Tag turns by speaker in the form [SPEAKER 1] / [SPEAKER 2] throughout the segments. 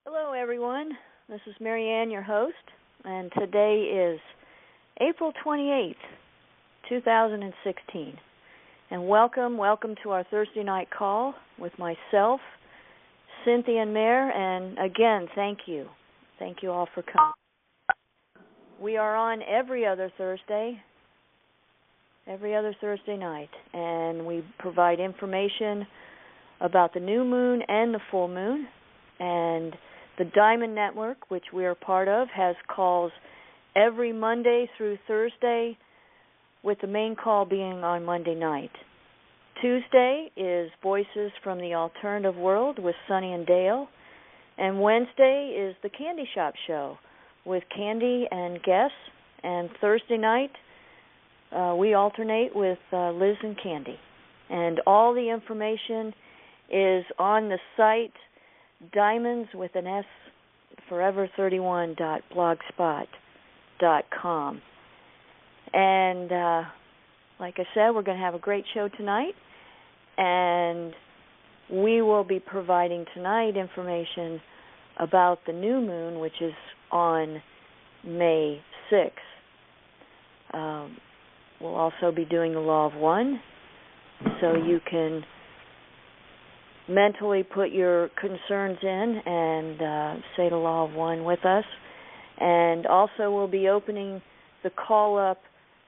[SPEAKER 1] Hello, everyone. This is Marianne, your host, and today is April 28th, 2016. And welcome to our Thursday night call with myself, Cynthia and Mare, and again, thank you. Thank you all for coming. We are on every other Thursday night, and we provide information about the new moon and the full moon, and the Diamond Network, which we are part of, has calls every Monday through Thursday, with the main call being on Monday night. Tuesday is Voices from the Alternative World with Sonny and Dale, and Wednesday is the Candy Shop Show with Candy and guests, and Thursday night we alternate with Liz and Candy. And all the information is on the site Diamonds with an S, forever31.blogspot.com. And like I said, we're going to have a great show tonight, and we will be providing tonight information about the new moon, which is on May 6th. We'll also be doing the Law of One, so you can mentally put your concerns in and say the Law of One with us. And also we'll be opening the call up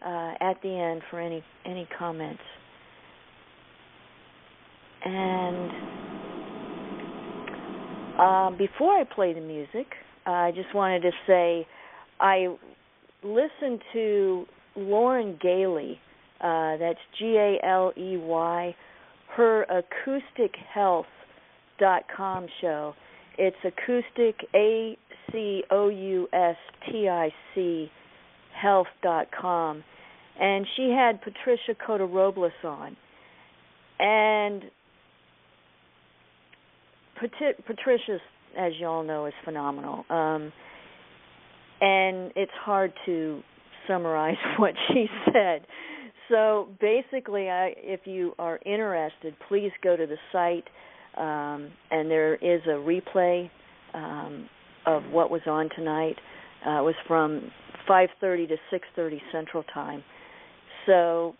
[SPEAKER 1] at the end for any comments. And before I play the music, I just wanted to say I listened to Lauren Gailey, that's Galey, her acoustichealth.com show. It's acoustic, ACOUSTIC, health.com. And she had Patricia Cota-Robles on. And Patricia, as you all know, is phenomenal. And it's hard to summarize what she said. So basically, if you are interested, please go to the site, and there is a replay of what was on tonight. It was from 5:30 to 6:30 Central Time. So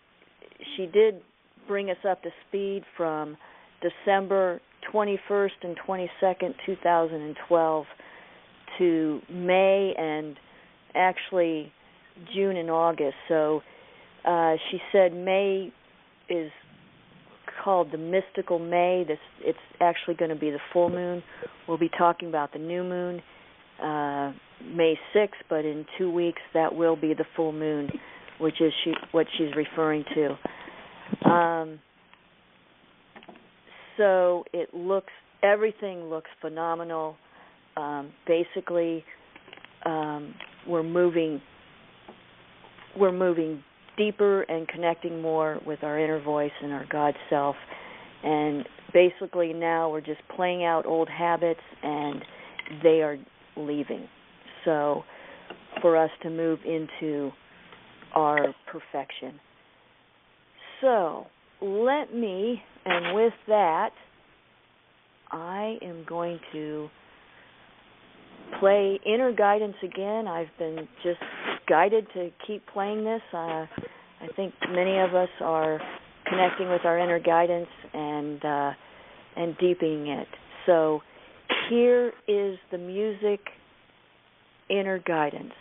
[SPEAKER 1] she did bring us up to speed from December 21st and 22nd, 2012 to May and actually June and August. So she said May is called the Mystical May. It's actually going to be the full moon. We'll be talking about the new moon May 6th, but in 2 weeks that will be the full moon, which is what she's referring to. So everything looks phenomenal. Basically, we're moving deeper and connecting more with our inner voice and our God self. And basically now we're just playing out old habits, and they are leaving. So for us to move into our perfection. So and with that, I am going to play Inner Guidance again. I've been just guided to keep playing this. I think many of us are connecting with our inner guidance and deepening it. So here is the music, Inner Guidance.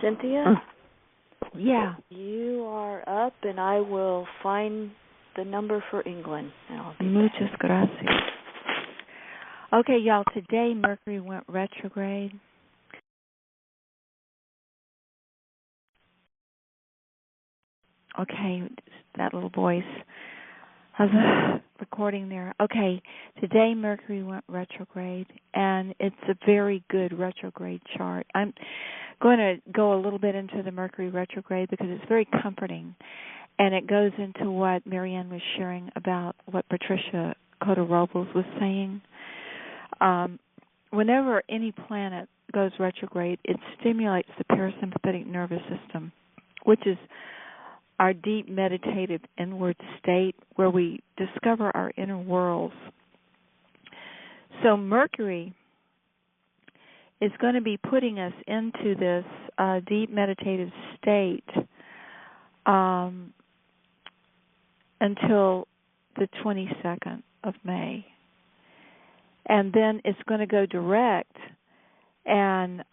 [SPEAKER 1] Cynthia?
[SPEAKER 2] Yeah.
[SPEAKER 1] You are up, and I will find the number for England.
[SPEAKER 2] Muchas gracias. Okay, y'all, today Mercury went retrograde. Okay, that little voice. I was recording there. Okay, today Mercury went retrograde, and it's a very good retrograde chart. I'm going to go a little bit into the Mercury retrograde because it's very comforting, and it goes into what Marianne was sharing about what Patricia Cota-Robles was saying. Whenever any planet goes retrograde, it stimulates the parasympathetic nervous system, which is our deep meditative inward state where we discover our inner worlds. So Mercury is going to be putting us into this deep meditative state until the 22nd of May. And then it's going to go direct, and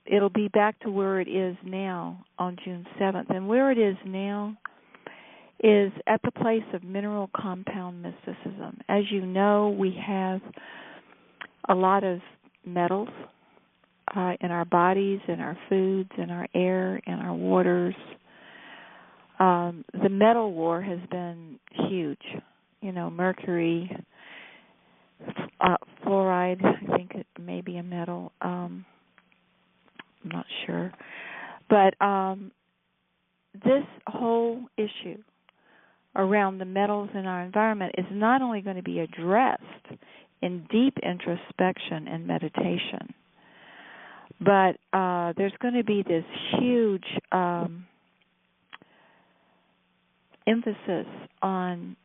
[SPEAKER 2] it'll be back to where it is now on June 7th. And where it is now is at the place of mineral compound mysticism. As you know, we have a lot of metals in our bodies, in our foods, in our air, in our waters. The metal war has been huge. You know, mercury, fluoride, I think it may be a metal. I'm not sure. But this whole issue around the metals in our environment is not only going to be addressed in deep introspection and meditation, but there's going to be this huge emphasis on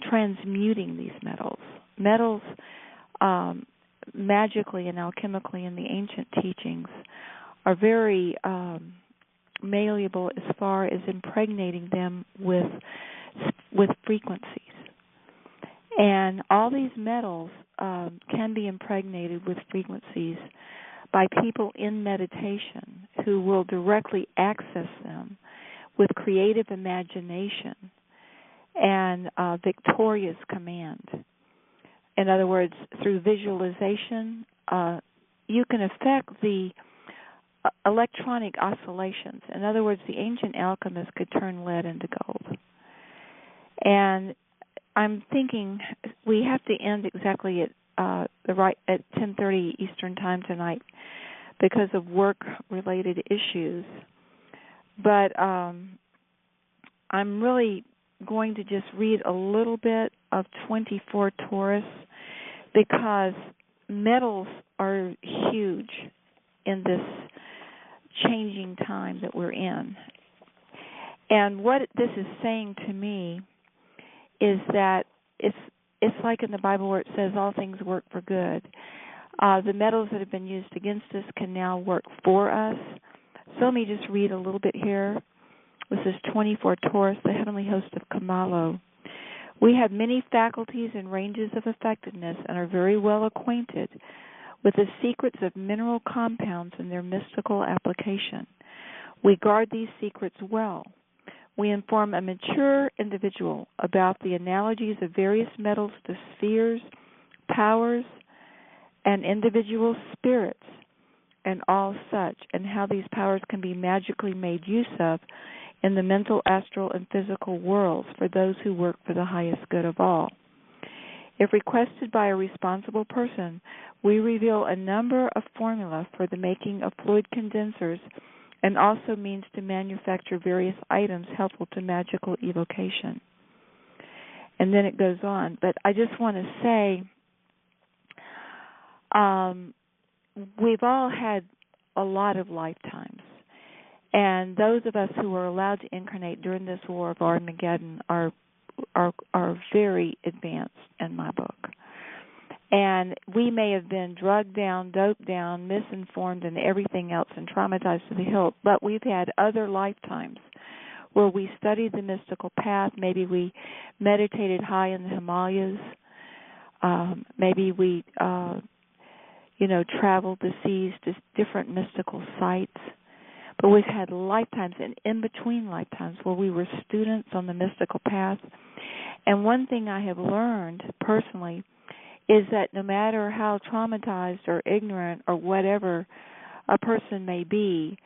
[SPEAKER 2] transmuting these metals. Metals, magically and alchemically in the ancient teachings, are very malleable as far as impregnating them with frequencies. And all these metals can be impregnated with frequencies by people in meditation who will directly access them with creative imagination and victorious command. In other words, through visualization, you can affect the electronic oscillations. In other words, the ancient alchemists could turn lead into gold. And I'm thinking we have to end exactly at 10:30 Eastern Time tonight because of work-related issues. But I'm really going to just read a little bit of 24 Taurus because metals are huge in this changing time that we're in. And what this is saying to me is that it's like in the Bible where it says all things work for good. The metals that have been used against us can now work for us. So let me just read a little bit here. This is 24 Taurus, the heavenly host of Kamalo. We have many faculties and ranges of effectiveness and are very well acquainted with the secrets of mineral compounds and their mystical application. We guard these secrets well. We inform a mature individual about the analogies of various metals to spheres, powers, and individual spirits, and all such, and how these powers can be magically made use of in the mental, astral, and physical worlds for those who work for the highest good of all. If requested by a responsible person, we reveal a number of formula for the making of fluid condensers and also means to manufacture various items helpful to magical evocation. And then it goes on. But I just want to say we've all had a lot of lifetimes. And those of us who are allowed to incarnate during this war of Armageddon are very advanced in my book. And we may have been drugged down, doped down, misinformed, and everything else, and traumatized to the hilt. But we've had other lifetimes where we studied the mystical path. Maybe we meditated high in the Himalayas. Maybe we, traveled the seas to different mystical sites. But we've had lifetimes and in between lifetimes where we were students on the mystical path. And one thing I have learned personally is that no matter how traumatized or ignorant or whatever a person may be,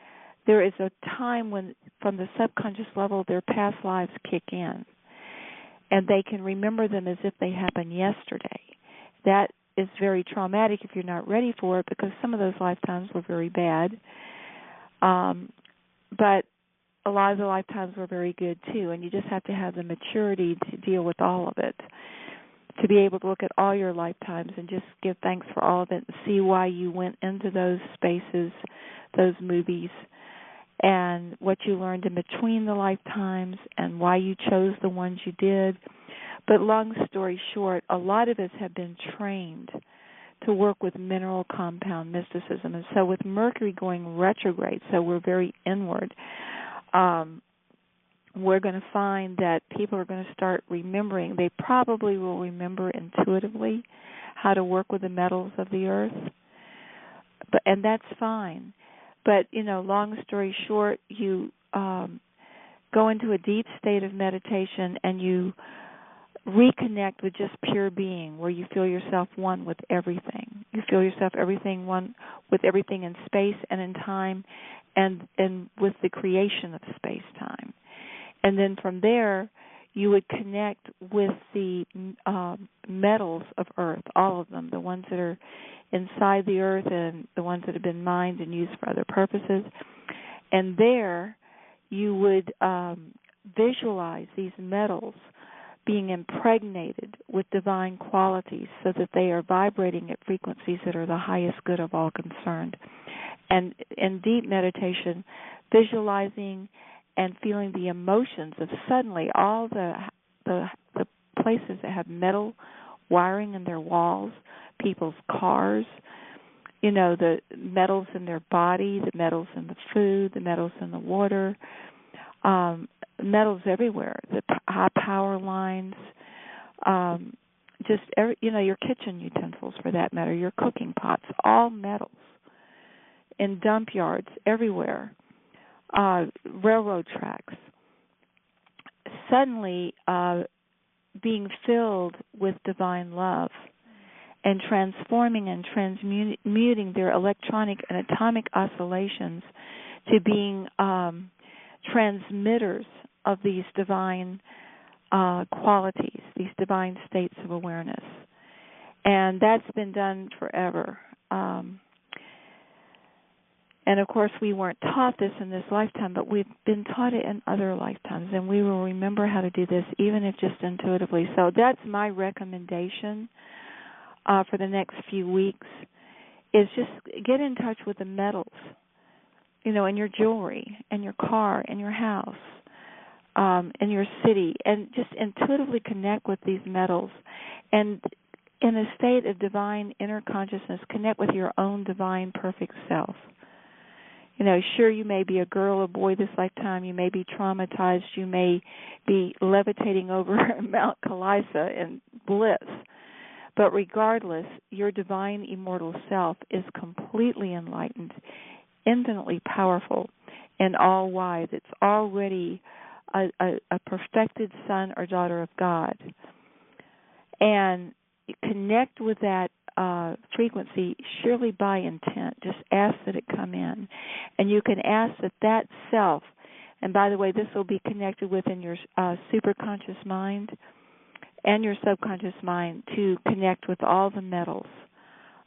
[SPEAKER 2] there is a time when, from the subconscious level, their past lives kick in. And they can remember them as if they happened yesterday. That is very traumatic if you're not ready for it, because some of those lifetimes were very bad. But a lot of the lifetimes were very good too, and you just have to have the maturity to deal with all of it, to be able to look at all your lifetimes and just give thanks for all of it and see why you went into those spaces, those movies, and what you learned in between the lifetimes and why you chose the ones you did. But long story short, a lot of us have been trained to work with mineral compound mysticism. And so with Mercury going retrograde, so we're very inward, we're going to find that people are going to start remembering. They probably will remember intuitively how to work with the metals of the earth, and that's fine. But, long story short, you go into a deep state of meditation and you reconnect with just pure being, where you feel yourself one with everything. You feel yourself one with everything in space and in time, and with the creation of space-time. And then from there, you would connect with the metals of Earth, all of them, the ones that are inside the Earth and the ones that have been mined and used for other purposes. And there, you would visualize these metals being impregnated with divine qualities so that they are vibrating at frequencies that are the highest good of all concerned. And in deep meditation, visualizing and feeling the emotions of suddenly all the places that have metal wiring in their walls, people's cars, the metals in their body, the metals in the food, the metals in the water, metals everywhere, the high power lines, your kitchen utensils for that matter, your cooking pots, all metals in dump yards everywhere, railroad tracks, suddenly being filled with divine love and transforming and transmuting their electronic and atomic oscillations to being transmitters of these divine qualities, these divine states of awareness. And that's been done forever. And, of course, we weren't taught this in this lifetime, but we've been taught it in other lifetimes, and we will remember how to do this, even if just intuitively. So that's my recommendation for the next few weeks, is just get in touch with the metals, in your jewelry, and your car, and your house, in your city, and just intuitively connect with these metals. And in a state of divine inner consciousness, connect with your own divine perfect self. Sure, you may be a girl or boy this lifetime. You may be traumatized. You may be levitating over Mount Kalisa in bliss. But regardless, your divine immortal self is completely enlightened, infinitely powerful, and all-wise. It's already a perfected son or daughter of God. And connect with that frequency superly by intent. Just ask that it come in. And you can ask that self, and by the way, this will be connected within your superconscious mind and your subconscious mind to connect with all the metals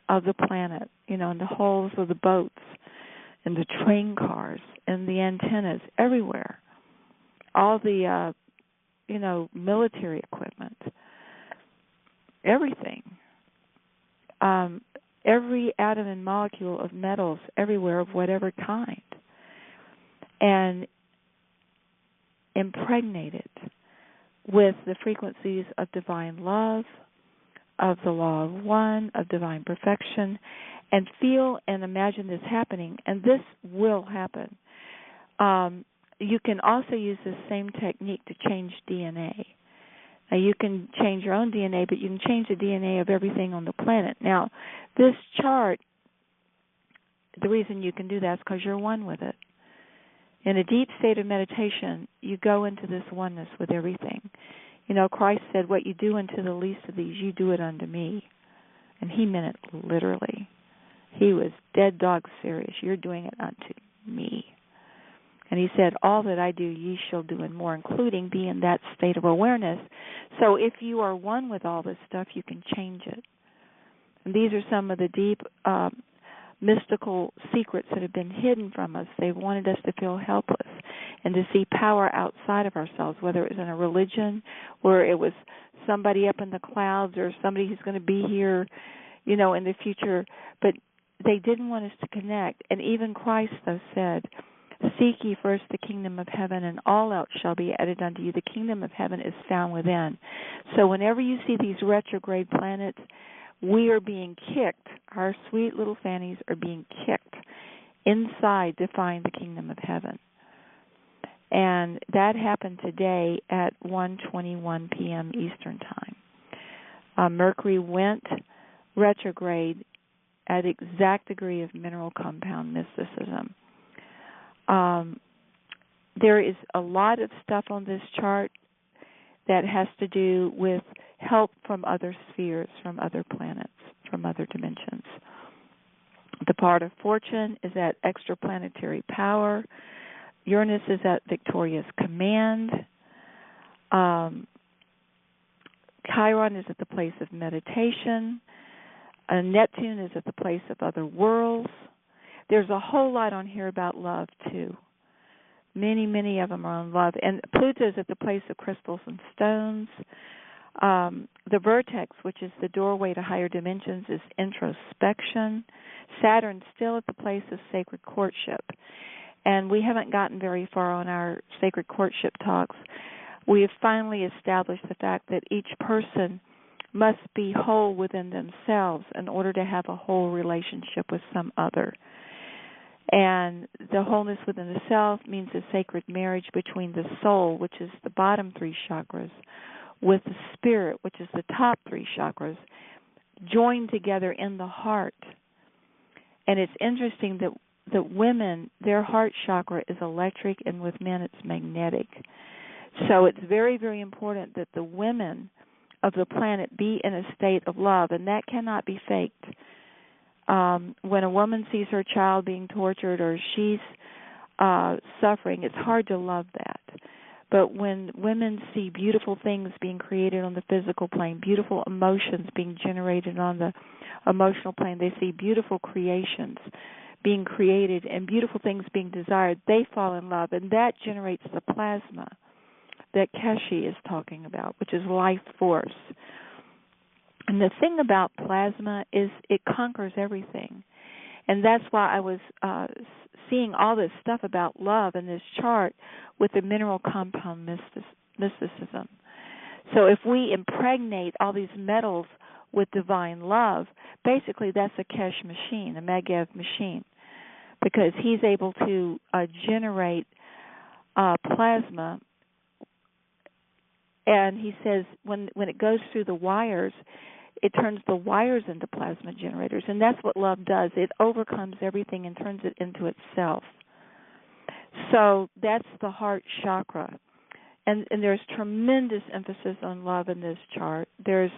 [SPEAKER 2] of the planet, and the hulls of the boats and the train cars and the antennas everywhere, all the, military equipment, everything. Every atom and molecule of metals everywhere of whatever kind, and impregnate it with the frequencies of divine love, of the law of one, of divine perfection, and feel and imagine this happening, and this will happen. You can also use this same technique to change DNA. Now, you can change your own DNA, but you can change the DNA of everything on the planet. Now, this chart the reason you can do that is because you're one with it. In a deep state of meditation, you go into this oneness with everything. You know, Christ said, what you do unto the least of these, you do it unto me. And he meant it literally. He was dead dog serious. You're doing it unto me. And he said, all that I do, ye shall do and more, including be in that state of awareness. So if you are one with all this stuff, you can change it. And these are some of the deep mystical secrets that have been hidden from us. They wanted us to feel helpless and to see power outside of ourselves, whether it was in a religion or it was somebody up in the clouds or somebody who's going to be here, you know, in the future. But they didn't want us to connect. And even Christ, though, said, seek ye first the kingdom of heaven, and all else shall be added unto you. The kingdom of heaven is found within. So whenever you see these retrograde planets, we are being kicked. Our sweet little fannies are being kicked inside to find the kingdom of heaven. And that happened today at 1:21 p.m. Eastern Time. Mercury went retrograde at exact degree of mineral compound mysticism. There is a lot of stuff on this chart that has to do with help from other spheres, from other planets, from other dimensions. The part of fortune is at extraplanetary power. Uranus is at victorious command. Chiron is at the place of meditation. Neptune is at the place of other worlds. There's a whole lot on here about love, too. Many, many of them are on love. And Pluto is at the place of crystals and stones. The vertex, which is the doorway to higher dimensions, is introspection. Saturn's still at the place of sacred courtship. And we haven't gotten very far on our sacred courtship talks. We have finally established the fact that each person must be whole within themselves in order to have a whole relationship with some other. And the wholeness within the self means a sacred marriage between the soul, which is the bottom three chakras, with the spirit, which is the top three chakras, joined together in the heart. And it's interesting that women, their heart chakra is electric, and with men it's magnetic. So it's very, very important that the women of the planet be in a state of love, and that cannot be faked. When a woman sees her child being tortured or she's suffering, it's hard to love that. But when women see beautiful things being created on the physical plane, beautiful emotions being generated on the emotional plane, they see beautiful creations being created and beautiful things being desired, they fall in love, and that generates the plasma that Keshe is talking about, which is life force. And the thing about plasma is it conquers everything. And that's why I was seeing all this stuff about love in this chart with the mineral compound mysticism. So if we impregnate all these metals with divine love, basically that's a Kesh machine, a Magev machine, because he's able to generate plasma. And he says when it goes through the wires, it turns the wires into plasma generators. And that's what love does. It overcomes everything and turns it into itself. So that's the heart chakra. And there's tremendous emphasis on love in this chart. There's,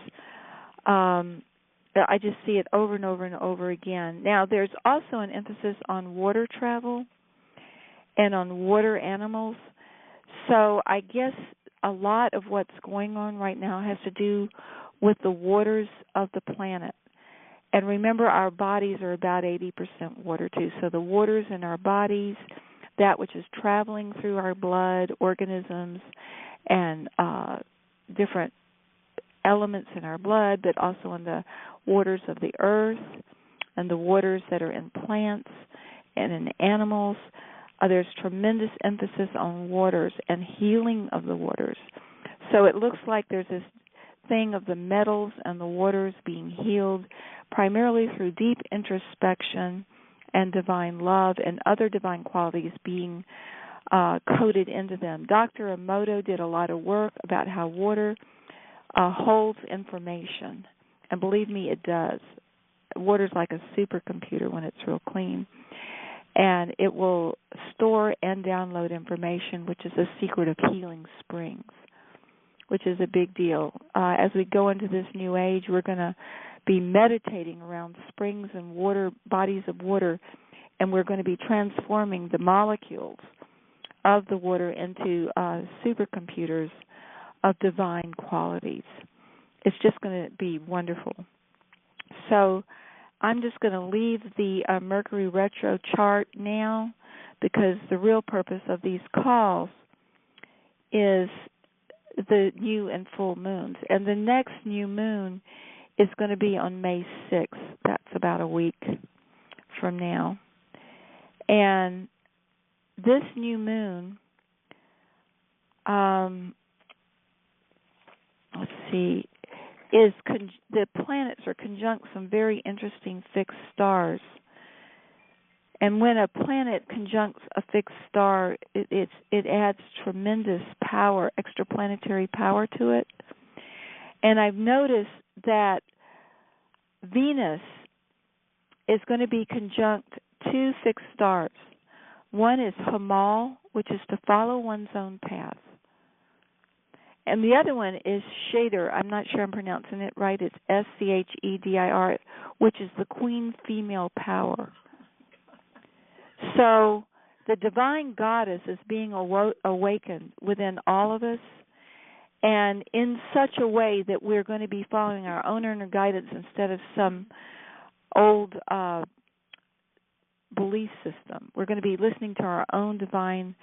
[SPEAKER 2] I just see it over and over and over again. Now, there's also an emphasis on water travel and on water animals. So I guess a lot of what's going on right now has to do with the waters of the planet. And remember, our bodies are about 80% water, too. So the waters in our bodies, that which is traveling through our blood, organisms, and different elements in our blood, but also in the waters of the earth and the waters that are in plants and in animals. There's tremendous emphasis on waters and healing of the waters. So it looks like there's this thing of the metals and the waters being healed primarily through deep introspection and divine love and other divine qualities being coded into them. Dr. Emoto did a lot of work about how water holds information. And believe me, it does. Water's like a supercomputer when it's real clean. and it will store and download information, which is a secret of healing springs, which is a big deal. As we go into this new age, we're going to be meditating around springs and water, bodies of water, and we're going to be transforming the molecules of the water into supercomputers of divine qualities. It's just going to be wonderful. So I'm just going to leave the Mercury retro chart now, because the real purpose of these calls is the new and full moons. And the next new moon is going to be on May 6th. That's about a week from now. And this new moon, let's see, the planets are conjunct some very interesting fixed stars. And when a planet conjuncts a fixed star, it adds tremendous power, extraplanetary power to it. And I've noticed that Venus is going to be conjunct two fixed stars. One is Hamal, which is to follow one's own path. And the other one is Shader. I'm not sure I'm pronouncing it right. It's Schedir, which is the queen female power. So the divine goddess is being awakened within all of us, and in such a way that we're going to be following our own inner guidance instead of some old belief system. We're going to be listening to our own divine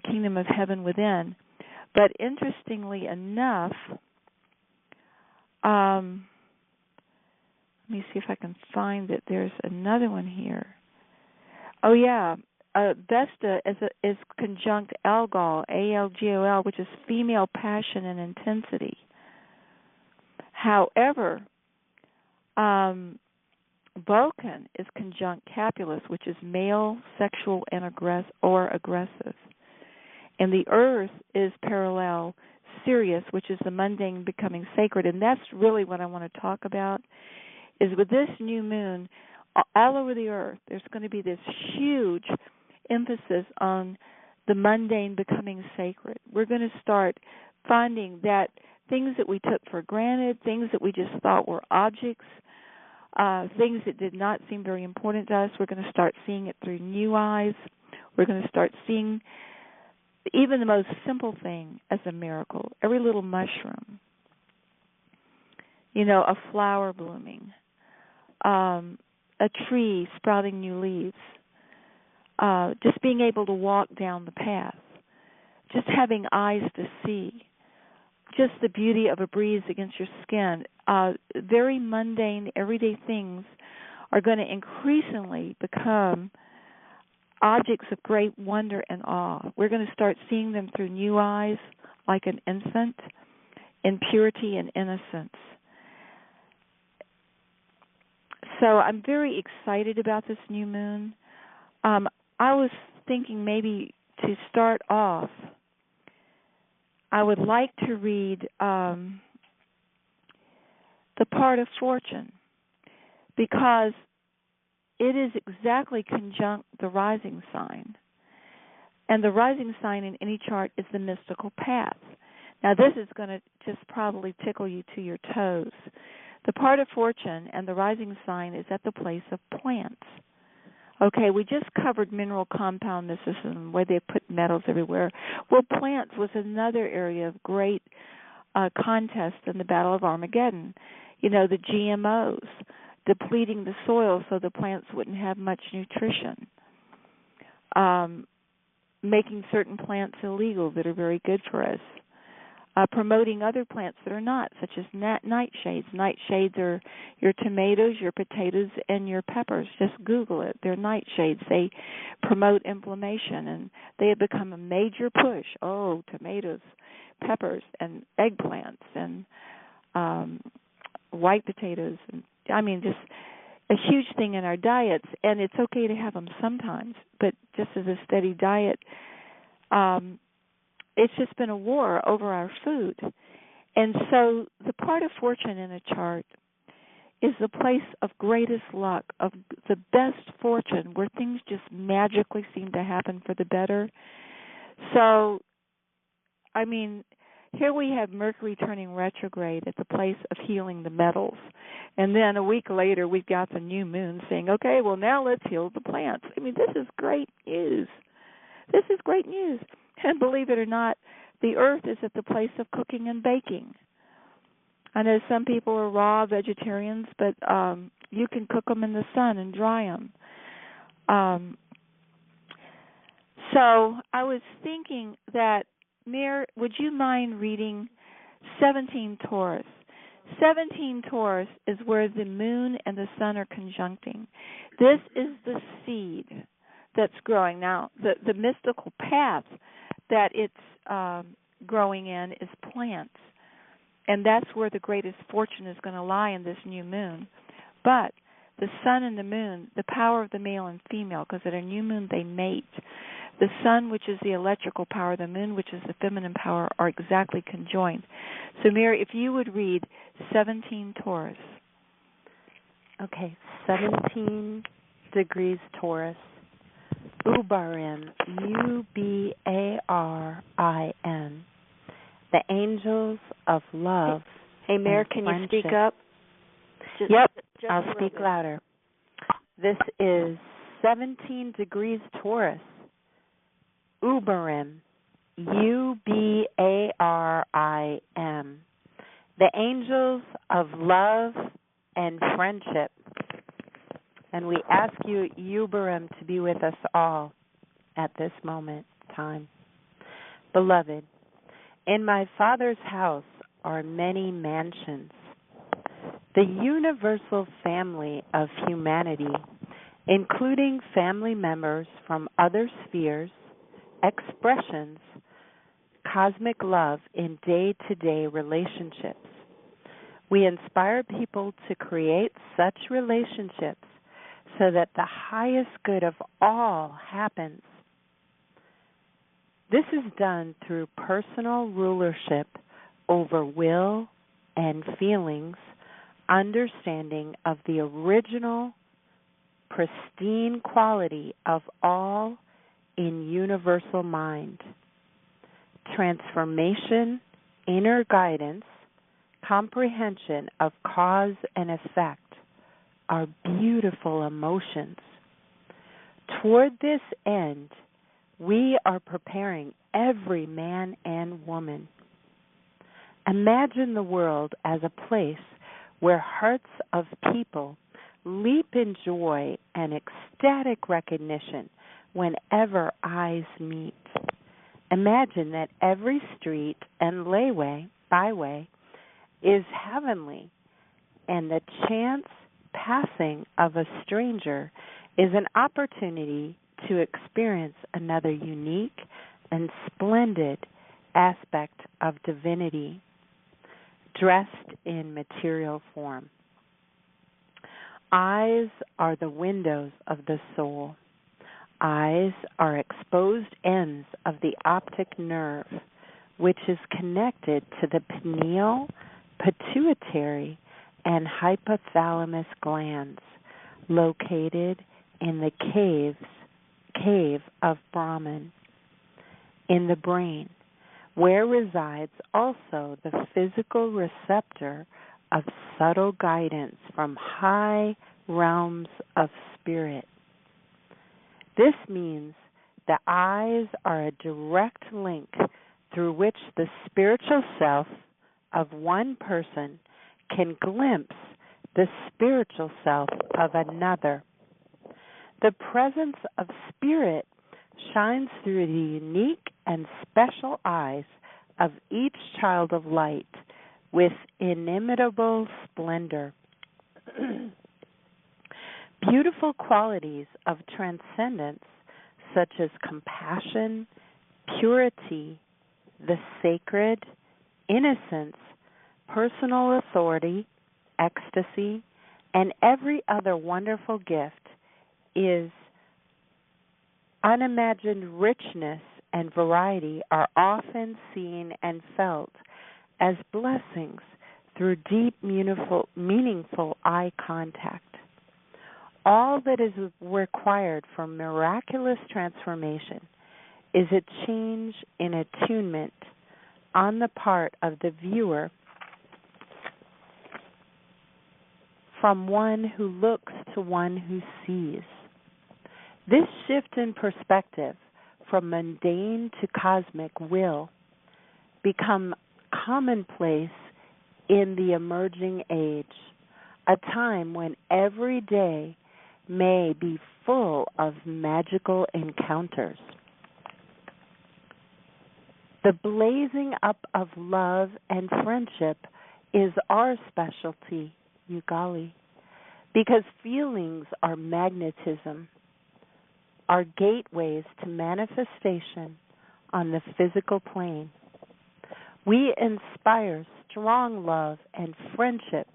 [SPEAKER 2] kingdom of heaven within. But interestingly enough, let me see if I can find it. There's another one here. Oh, yeah. Vesta is conjunct Algol, Algol, which is female passion and intensity. However, Vulcan is conjunct Capulus, which is male, sexual, and aggressive. And the Earth is parallel Sirius, which is the mundane becoming sacred. And that's really what I want to talk about, is with this new moon, all over the Earth, there's going to be this huge emphasis on the mundane becoming sacred. We're going to start finding that things that we took for granted, things that we just thought were objects, things that did not seem very important to us, we're going to start seeing it through new eyes. We're going to start seeing even the most simple thing as a miracle. Every little mushroom, a flower blooming, a tree sprouting new leaves, just being able to walk down the path, just having eyes to see, just the beauty of a breeze against your skin. Very mundane, everyday things are going to increasingly become objects of great wonder and awe. We're going to start seeing them through new eyes, like an infant, in purity and innocence. So I'm very excited about this new moon. I was thinking maybe to start off, I would like to read the part of fortune, because it is exactly conjunct the rising sign. And the rising sign in any chart is the mystical path. Now, this is going to just probably tickle you to your toes. The part of fortune and the rising sign is at the place of plants. Okay, we just covered mineral compound mysticism, where they put metals everywhere. Well, plants was another area of great contest in the Battle of Armageddon. The GMOs, depleting the soil so the plants wouldn't have much nutrition, making certain plants illegal that are very good for us, promoting other plants that are not, such as nightshades. Nightshades are your tomatoes, your potatoes, and your peppers. Just Google it. They're nightshades. They promote inflammation, and they have become a major push. Oh, tomatoes, peppers, and eggplants, and white potatoes, and just a huge thing in our diets. And it's okay to have them sometimes, but just as a steady diet, it's just been a war over our food. And so the part of fortune in a chart is the place of greatest luck, of the best fortune, where things just magically seem to happen for the better. So, I mean, here we have Mercury turning retrograde at the place of healing the metals. And then a week later, we've got the new moon saying, okay, well, now let's heal the plants. I mean, this is great news. This is great news. And believe it or not, the earth is at the place of cooking and baking. I know some people are raw vegetarians, but you can cook them in the sun and dry them. So I was thinking that, Mir, would you mind reading 17 Taurus? 17 Taurus is where the moon and the sun are conjuncting. This is the seed that's growing. Now, the mystical path that it's growing in is plants, and that's where the greatest fortune is going to lie in this new moon. But the sun and the moon, the power of the male and female, because at a new moon they mate. The sun, which is the electrical power, the moon, which is the feminine power, are exactly conjoined. So, Mary, if you would read 17 Taurus.
[SPEAKER 3] Okay, 17 degrees Taurus. Ubarim, Ubarin. The angels of love.
[SPEAKER 1] Hey, Mary, can you speak up?
[SPEAKER 3] Yep, I'll speak louder. This is 17 degrees Taurus. Ubarim, Ubarim. The angels of love and friendship. And we ask you, Ubarim, to be with us all at this moment in time. Beloved, in my Father's house are many mansions. The universal family of humanity, including family members from other spheres, expressions, cosmic love in day-to-day relationships. We inspire people to create such relationships so that the highest good of all happens. This is done through personal rulership over will and feelings, understanding of the original, pristine quality of all in universal mind. Transformation, inner guidance, comprehension of cause and effect are beautiful emotions. Toward this end, we are preparing every man and woman. Imagine the world as a place where hearts of people leap in joy and ecstatic recognition whenever eyes meet. Imagine that every street and byway is heavenly, and the chance passing of a stranger is an opportunity to experience another unique and splendid aspect of divinity dressed in material form. Eyes are the windows of the soul. Eyes are exposed ends of the optic nerve, which is connected to the pineal, pituitary, and hypothalamus glands located in the cave of Brahman, in the brain, where resides also the physical receptor of subtle guidance from high realms of spirit. This means the eyes are a direct link through which the spiritual self of one person can glimpse the spiritual self of another. The presence of spirit shines through the unique and special eyes of each child of light with inimitable splendor. Beautiful qualities of transcendence, such as compassion, purity, the sacred, innocence, personal authority, ecstasy, and every other wonderful gift, is unimagined richness and variety are often seen and felt as blessings through deep, meaningful eye contact. All that is required for miraculous transformation is a change in attunement on the part of the viewer from one who looks to one who sees. This shift in perspective from mundane to cosmic will become commonplace in the emerging age, a time when every day may be full of magical encounters. The blazing up of love and friendship is our specialty, Ugali, because feelings are magnetism, are gateways to manifestation on the physical plane. We inspire strong love and friendship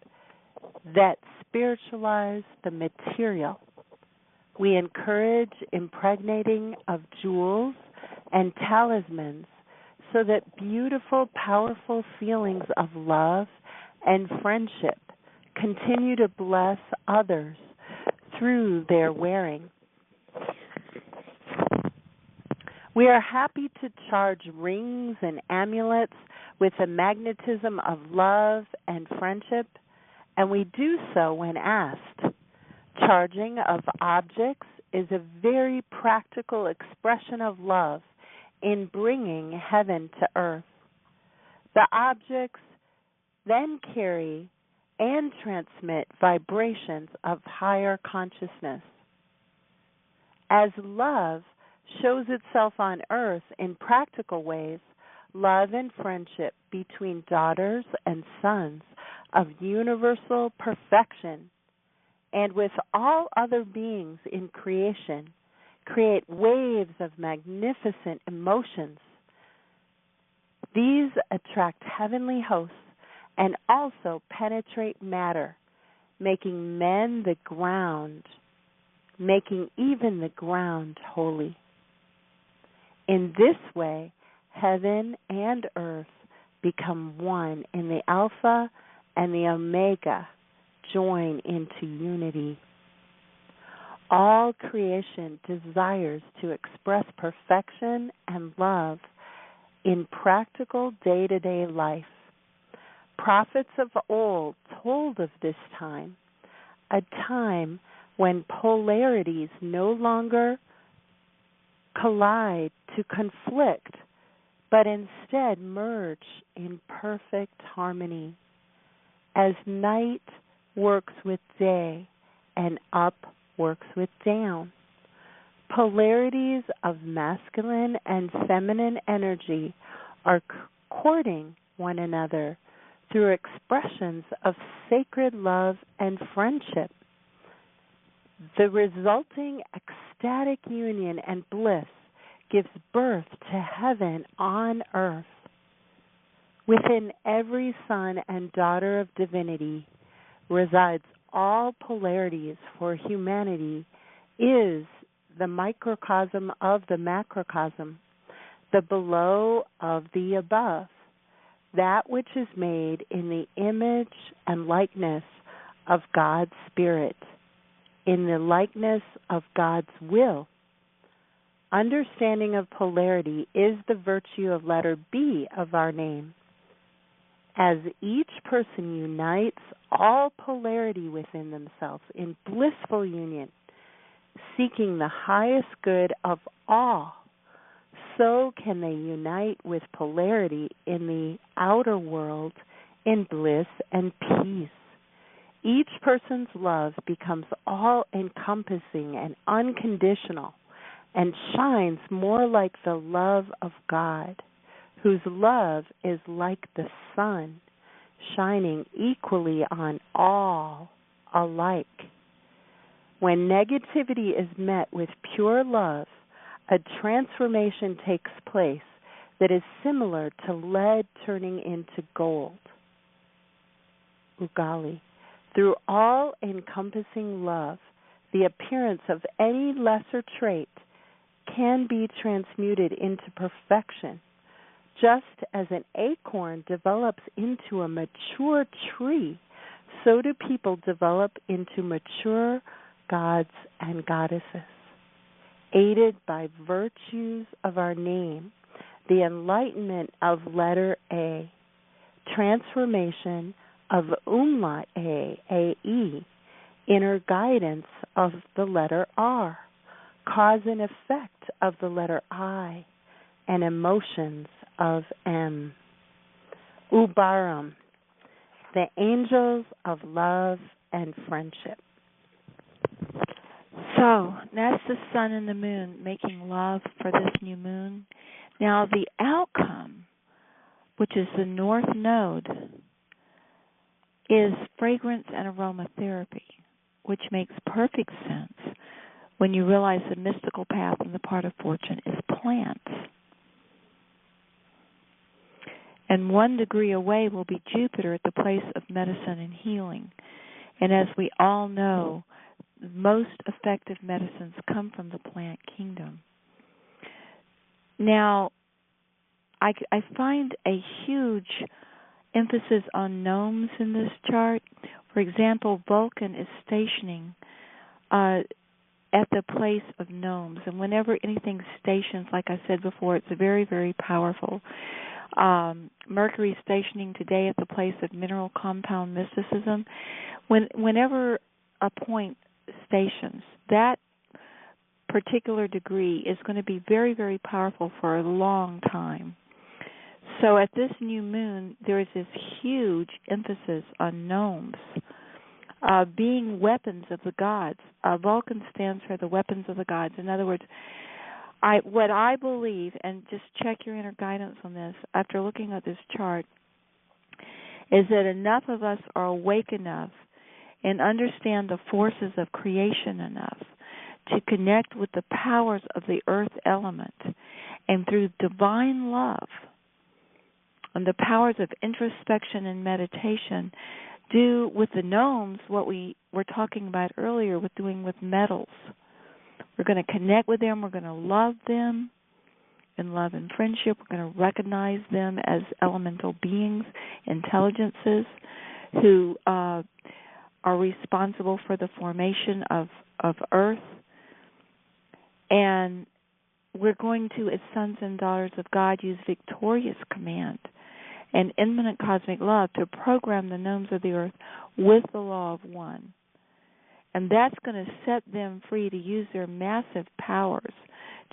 [SPEAKER 3] that spiritualize the material. We encourage impregnating of jewels and talismans so that beautiful, powerful feelings of love and friendship continue to bless others through their wearing. We are happy to charge rings and amulets with the magnetism of love and friendship, and we do so when asked. Charging of objects is a very practical expression of love in bringing heaven to earth. The objects then carry and transmit vibrations of higher consciousness. As love shows itself on earth in practical ways, love and friendship between daughters and sons of universal perfection and with all other beings in creation create waves of magnificent emotions. These attract heavenly hosts and also penetrate matter, making men the ground, making even the ground holy. In this way, heaven and earth become one, and the Alpha and the Omega join into unity. All creation desires to express perfection and love in practical day-to-day life. Prophets of old told of this time, a time when polarities no longer collide to conflict, but instead merge in perfect harmony, as night works with day and up works with down. Polarities of masculine and feminine energy are courting one another through expressions of sacred love and friendship. The resulting ecstatic union and bliss gives birth to heaven on earth. Within every son and daughter of divinity resides all polarities, for humanity is the microcosm of the macrocosm, the below of the above, that which is made in the image and likeness of God's Spirit, in the likeness of God's will. Understanding of polarity is the virtue of letter B of our name. As each person unites all polarity within themselves in blissful union, seeking the highest good of all, so can they unite with polarity in the outer world in bliss and peace. Each person's love becomes all-encompassing and unconditional and shines more like the love of God, whose love is like the sun, shining equally on all alike. When negativity is met with pure love, a transformation takes place that is similar to lead turning into gold. Ugali. Through all-encompassing love, the appearance of any lesser trait can be transmuted into perfection Just as an acorn develops into a mature tree, so do people develop into mature gods and goddesses. Aided by virtues of our name, the enlightenment of letter A, transformation of umlaut A, A-E, inner guidance of the letter R, cause and effect of the letter I, and emotions of M. Ubaram, the angels of love and friendship.
[SPEAKER 2] So that's the sun and the moon making love for this new moon. Now the outcome, which is the north node, is fragrance and aromatherapy, which makes perfect sense when you realize the mystical path and the part of fortune is plants. And 1 degree away will be Jupiter at the place of medicine and healing. And as we all know, most effective medicines come from the plant kingdom. Now, I find a huge emphasis on gnomes in this chart. For example, Vulcan is stationing at the place of gnomes. And whenever anything stations, like I said before, it's very, very powerful. Mercury is stationing today at the place of mineral compound mysticism. Whenever a point stations, that particular degree is going to be very, very powerful for a long time. So at this new moon, there is this huge emphasis on gnomes being weapons of the gods. Vulcan stands for the weapons of the gods. In other words, what I believe, and just check your inner guidance on this, after looking at this chart, is that enough of us are awake enough and understand the forces of creation enough to connect with the powers of the earth element, and through divine love and the powers of introspection and meditation, do with the gnomes what we were talking about earlier with doing with metals. We're going to connect with them. We're going to love them in love and friendship. We're going to recognize them as elemental beings, intelligences, who are responsible for the formation of Earth. And we're going to, as sons and daughters of God, use victorious command and infinite cosmic love to program the gnomes of the earth with the law of one. And that's going to set them free to use their massive powers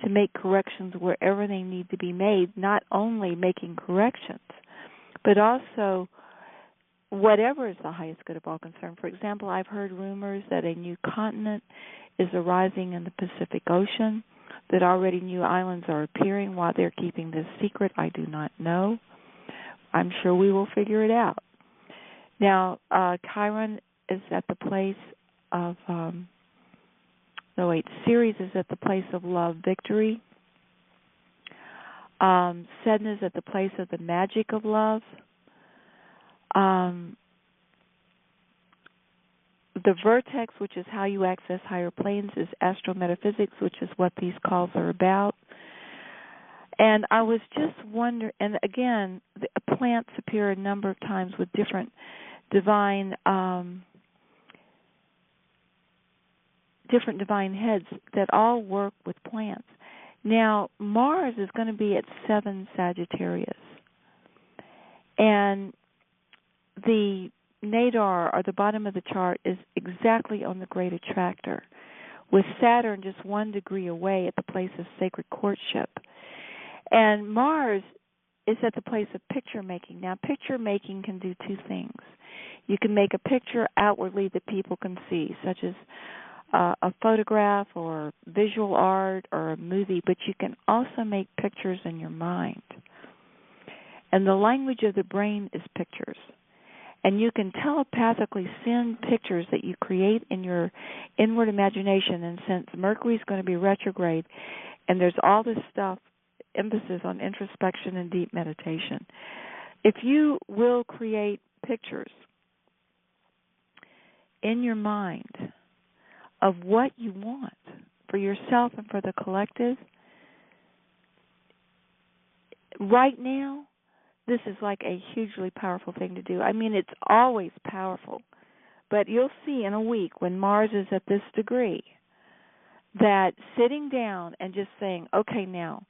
[SPEAKER 2] to make corrections wherever they need to be made, not only making corrections, but also whatever is the highest good of all concern. For example, I've heard rumors that a new continent is arising in the Pacific Ocean, that already new islands are appearing. While they're keeping this secret, I do not know. I'm sure we will figure it out. Now, Chiron is at the place of, Ceres is at the place of love, victory. Sedna is at the place of the magic of love. The vertex, which is how you access higher planes, is astrometaphysics, which is what these calls are about. And I was just wondering, and again, the plants appear a number of times with different divine heads that all work with plants. Now, Mars is going to be at 7 Sagittarius. And the Nadar, or the bottom of the chart, is exactly on the great attractor, with Saturn just 1 degree away at the place of sacred courtship. And Mars is at the place of picture making. Now, picture making can do 2 things. You can make a picture outwardly that people can see, such as a photograph or visual art or a movie, but you can also make pictures in your mind. And the language of the brain is pictures. And you can telepathically send pictures that you create in your inward imagination. And since Mercury is going to be retrograde, and there's all this stuff, emphasis on introspection and deep meditation, if you will create pictures in your mind of what you want for yourself and for the collective, right now, this is like a hugely powerful thing to do. I mean, it's always powerful. But you'll see in a week when Mars is at this degree that sitting down and just saying, okay, now,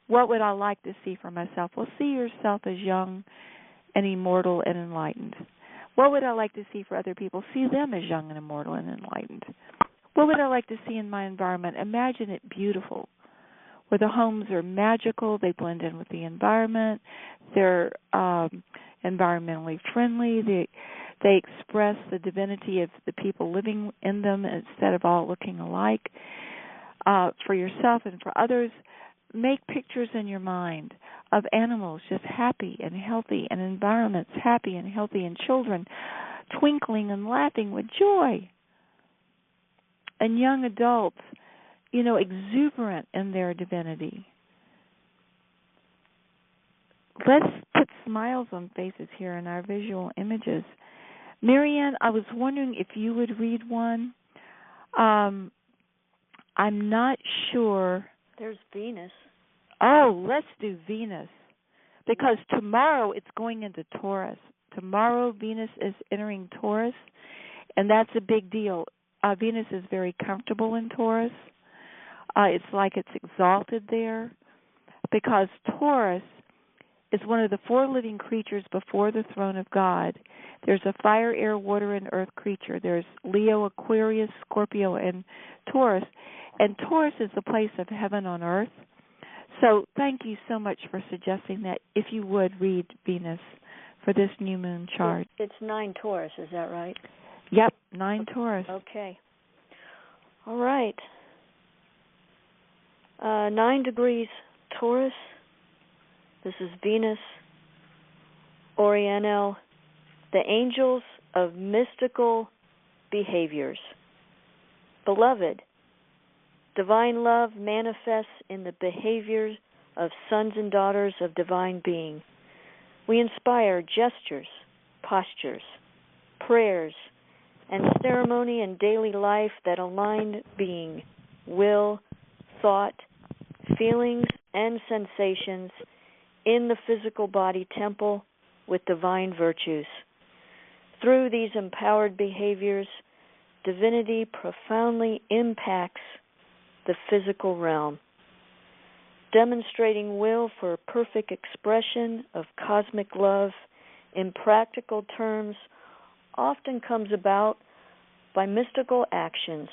[SPEAKER 2] what would I like to see for myself? Well, see yourself as young and immortal and enlightened. What would I like to see for other people? See them as young and immortal and enlightened. What would I like to see in my environment? Imagine it beautiful, where the homes are magical, they blend in with the environment, they're environmentally friendly, they express the divinity of the people living in them instead of all looking alike. For yourself and for others, make pictures in your mind of animals just happy and healthy, and environments happy and healthy, and children twinkling and laughing with joy, and young adults, exuberant in their divinity. Let's put smiles on faces here in our visual images. Marianne, I was wondering if you would read one. I'm not sure.
[SPEAKER 1] There's Venus.
[SPEAKER 2] Oh, let's do Venus. Because tomorrow it's going into Taurus. Tomorrow Venus is entering Taurus, and that's a big deal. Venus is very comfortable in Taurus. It's like it's exalted there, because Taurus is one of the 4 living creatures before the throne of God. There's a fire, air, water, and earth creature. There's Leo, Aquarius, Scorpio, and Taurus. And Taurus is the place of heaven on earth. So thank you so much for suggesting that. If you would read Venus for this new moon chart.
[SPEAKER 1] It's 9 Taurus, is that right?
[SPEAKER 2] Yep, 9 Taurus.
[SPEAKER 1] Okay. All right. 9 degrees Taurus. This is Venus, Oriental, the angels of mystical behaviors. Beloved, divine love manifests in the behaviors of sons and daughters of divine being. We inspire gestures, postures, prayers, and ceremony in daily life that align being, will, thought, feelings, and sensations in the physical body temple with divine virtues. Through these empowered behaviors, divinity profoundly impacts the physical realm. Demonstrating will for perfect expression of cosmic love in practical terms often comes about by mystical actions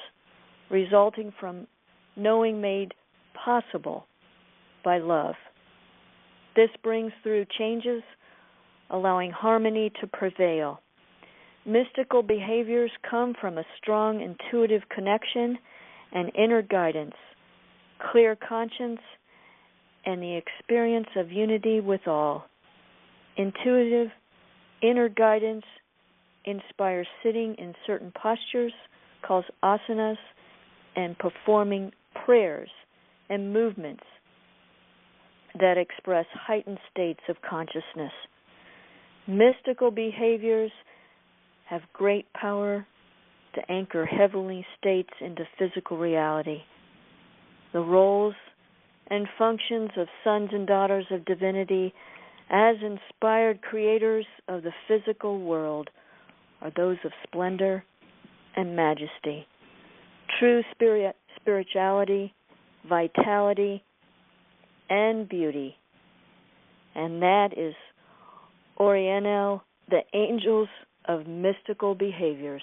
[SPEAKER 1] resulting from knowing made possible by love. This brings through changes, allowing harmony to prevail. Mystical behaviors come from a strong intuitive connection and inner guidance, clear conscience, and the experience of unity with all. Intuitive, inner guidance inspires sitting in certain postures, called asanas, and performing prayers and movements that express heightened states of consciousness. Mystical behaviors have great power to anchor heavenly states into physical reality. The roles and functions of sons and daughters of divinity as inspired creators of the physical world are those of splendor and majesty, true spirituality, vitality, and beauty. And that is Oriental, the angels of mystical behaviors.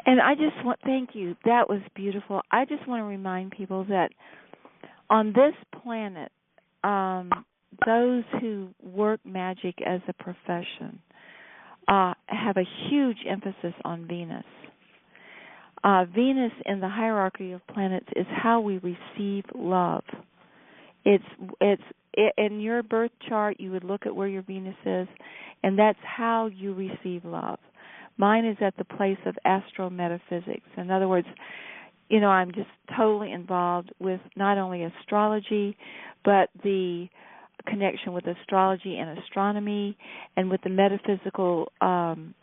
[SPEAKER 2] And I just want, thank you, that was beautiful. I just want to remind people that on this planet, those who work magic as a profession have a huge emphasis on Venus. Venus in the hierarchy of planets is how we receive love. It's in your birth chart, you would look at where your Venus is, and that's how you receive love. Mine is at the place of astrometaphysics. In other words, I'm just totally involved with not only astrology, but the connection with astrology and astronomy, and with the metaphysical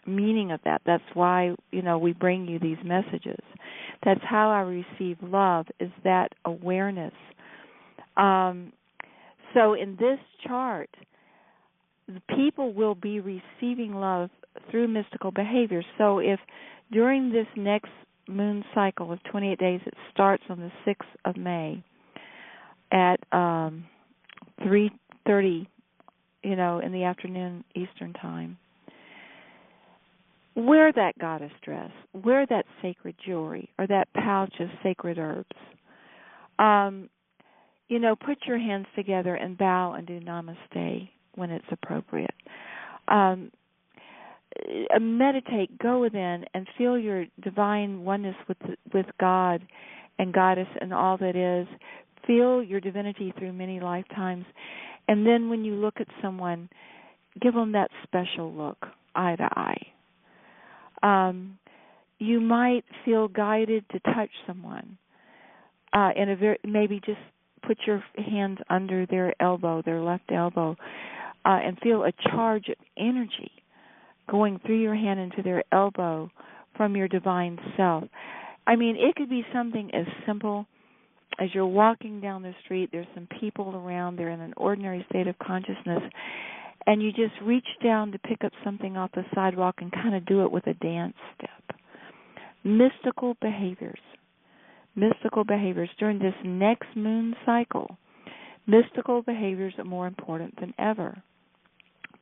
[SPEAKER 2] meaning of that. That's why, we bring you these messages. That's how I receive love, is that awareness. So in this chart, the people will be receiving love through mystical behaviors. So if during this next moon cycle of 28 days, it starts on the 6th of May at 3:30, in the afternoon Eastern time, wear that goddess dress, wear that sacred jewelry or that pouch of sacred herbs. Put your hands together and bow and do namaste when it's appropriate. Meditate, go within, and feel your divine oneness with God and Goddess and all that is. Feel your divinity through many lifetimes. And then when you look at someone, give them that special look, eye to eye. You might feel guided to touch someone maybe just put your hands under their elbow, their left elbow, and feel a charge of energy going through your hand into their elbow from your divine self. It could be something as simple as you're walking down the street, there's some people around, they're in an ordinary state of consciousness, and you just reach down to pick up something off the sidewalk and kind of do it with a dance step. Mystical behaviors during this next moon cycle. Mystical behaviors are more important than ever.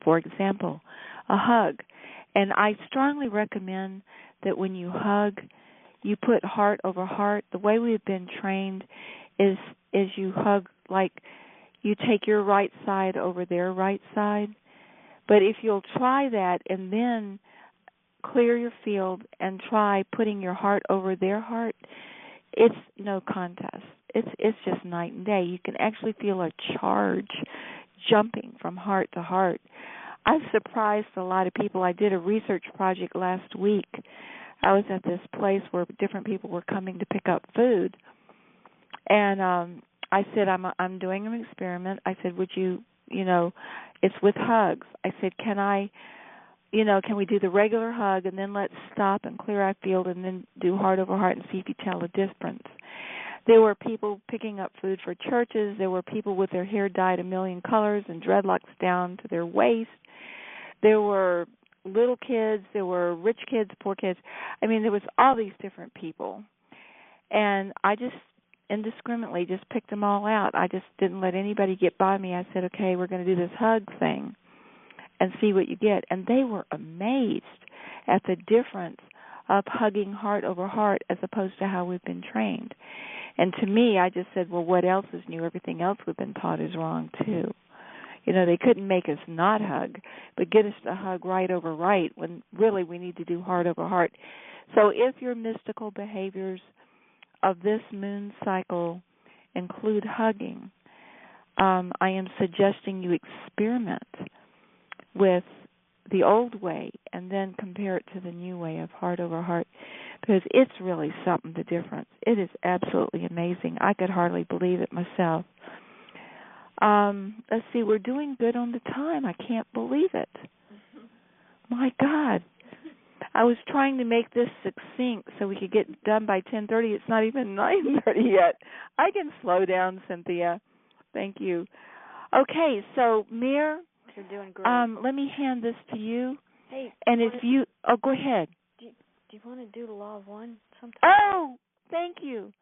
[SPEAKER 2] For example, a hug. And I strongly recommend that when you hug, you put heart over heart. The way we've been trained is you hug like you take your right side over their right side. But if you'll try that and then clear your field and try putting your heart over their heart, it's no contest. It's just night and day. You can actually feel a charge jumping from heart to heart. I've surprised a lot of people. I did a research project last week. I was at this place where different people were coming to pick up food, and I said, I'm doing an experiment. I said, would you, it's with hugs. I said, can we do the regular hug and then let's stop and clear our field and then do heart over heart and see if you tell the difference. There were people picking up food for churches. There were people with their hair dyed a million colors and dreadlocks down to their waist. There were little kids. There were rich kids, poor kids. There was all these different people. And I just indiscriminately just picked them all out. I just didn't let anybody get by me. I said, okay, we're going to do this hug thing and see what you get. And they were amazed at the difference of hugging heart over heart as opposed to how we've been trained. And to me, I just said, well, what else is new? Everything else we've been taught is wrong, too. They couldn't make us not hug, but get us to hug right over right when really we need to do heart over heart. So if your mystical behaviors of this moon cycle include hugging, I am suggesting you experiment with the old way and then compare it to the new way of heart over heart, because it's really something, the difference. It is absolutely amazing. I could hardly believe it myself. Let's see, we're doing good on the time. I can't believe it. My God. I was trying to make this succinct so we could get done by 10:30. It's not even 9:30 yet. I can slow down, Cynthia. Thank you. Okay, so Mir,
[SPEAKER 1] you're doing great.
[SPEAKER 2] Let me hand this to you.
[SPEAKER 1] Hey,
[SPEAKER 2] and if you, go ahead.
[SPEAKER 1] Do you want to do the Law of One sometime?
[SPEAKER 2] Oh, thank you.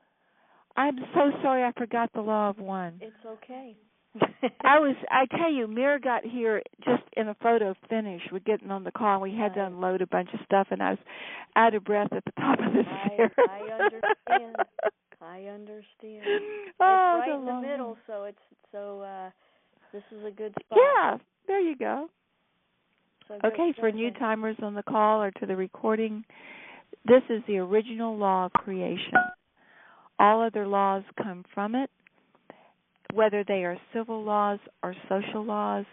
[SPEAKER 2] I'm so sorry I forgot the Law of One.
[SPEAKER 1] It's okay.
[SPEAKER 2] I tell you, Mir got here just in a photo finish. We're getting on the call. We had to unload a bunch of stuff, and I was out of breath at the top of the stairs.
[SPEAKER 1] I understand.
[SPEAKER 2] Oh,
[SPEAKER 1] it's right in the middle, so this is a good spot.
[SPEAKER 2] Yeah, there you go.
[SPEAKER 1] So
[SPEAKER 2] okay, for new timers on the call or to the recording, this is the original law of creation. All other laws come from it, whether they are civil laws or social laws,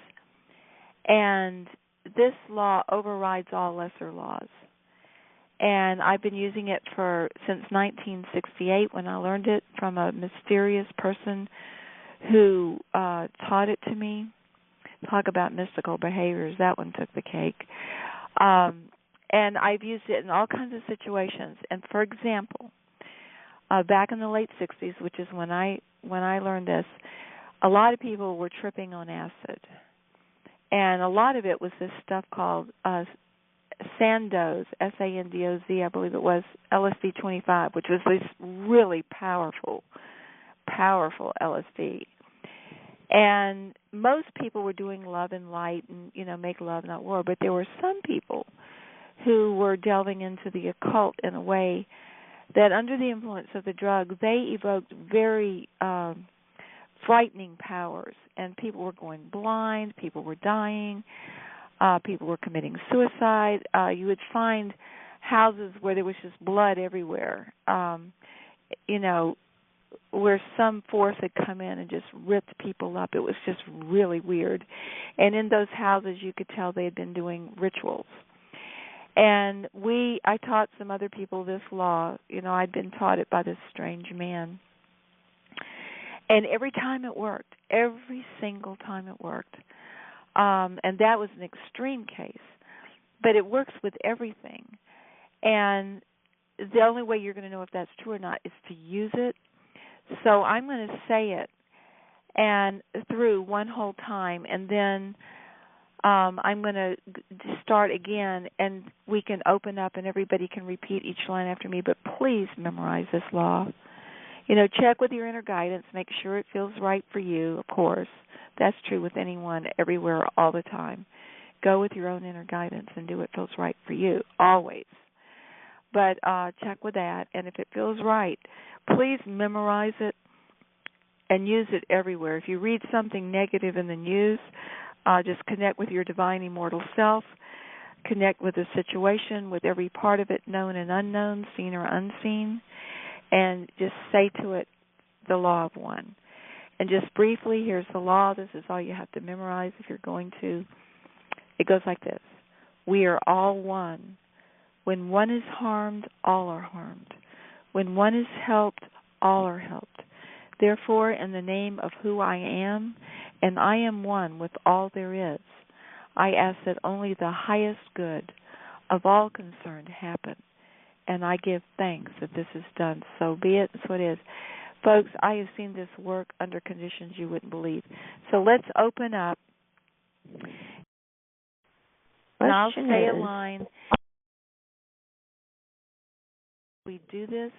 [SPEAKER 2] and this law overrides all lesser laws. And I've been using it since 1968 when I learned it from a mysterious person who taught it to me. Talk about mystical behaviors. That one took the cake. And I've used it in all kinds of situations. And for example, back in the late 60s, which is when I learned this, a lot of people were tripping on acid. And a lot of it was this stuff called Sandoz, S-A-N-D-O-Z, I believe it was, LSD 25, which was this really powerful LSD. And most people were doing love and light and, make love, not war. But there were some people who were delving into the occult in a way that under the influence of the drug, they evoked very frightening powers. And people were going blind, people were dying, people were committing suicide. You would find houses where there was just blood everywhere, where some force had come in and just ripped people up. It was just really weird. And in those houses, you could tell they had been doing rituals. And I taught some other people this law. I'd been taught it by this strange man. And every time it worked, every single time it worked. And that was an extreme case. But it works with everything. And the only way you're going to know if that's true or not is to use it. So I'm going to say it and through one whole time, and then I'm going to start again, and we can open up and everybody can repeat each line after me. But please memorize this law. Check with your inner guidance, make sure it feels right for you, of course. That's true with anyone, everywhere, all the time. Go with your own inner guidance and do what feels right for you, always. But check with that, and if it feels right, please memorize it and use it everywhere. If you read something negative in the news, just connect with your divine immortal self, connect with the situation, with every part of it, known and unknown, seen or unseen, and just say to it the law of one. And just briefly, here's the law. This is all you have to memorize if you're going to. It goes like this. We are all one. When one is harmed, all are harmed. When one is helped, all are helped. Therefore, in the name of who I am, and I am one with all there is, I ask that only the highest good of all concerned happen, and I give thanks that this is done. So be it, so it is. Folks, I have seen this work under conditions you wouldn't believe. So let's open up, and I'll say a line. We do this,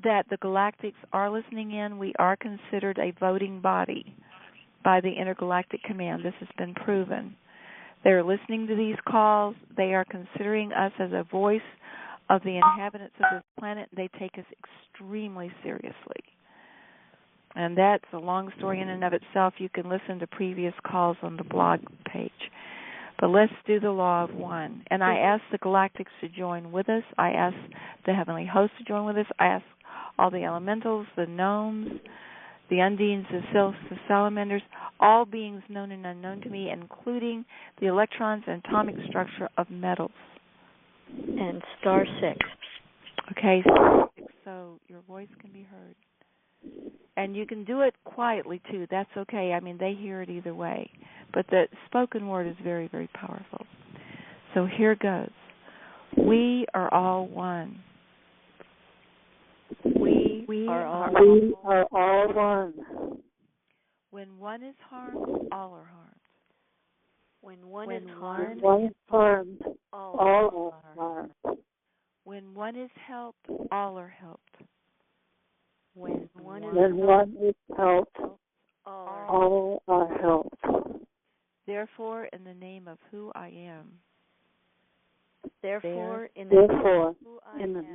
[SPEAKER 2] that the galactics are listening in. We are considered a voting body by the Intergalactic Command. This has been proven. They're listening to these calls. They are considering us as a voice of the inhabitants of this planet. They take us extremely seriously. And that's a long story in and of itself. You can listen to previous calls on the blog page. But let's do the law of one. And I ask the galactics to join with us. I ask the heavenly hosts to join with us. I ask all the elementals, the gnomes, the undines, the sylphs, the salamanders, all beings known and unknown to me, including the electrons and atomic structure of metals.
[SPEAKER 1] And star 6.
[SPEAKER 2] Okay, star 6, so your voice can be heard. And you can do it quietly, too. That's okay. I mean, they hear it either way. But the spoken word is very, very powerful. So here goes. We are all one. We are all one. When one is harmed, all are harmed. When one is harmed, all are harmed. When one is helped, all are helped. When one is helped, all are helped. Therefore, in the name of who I am. Therefore, in the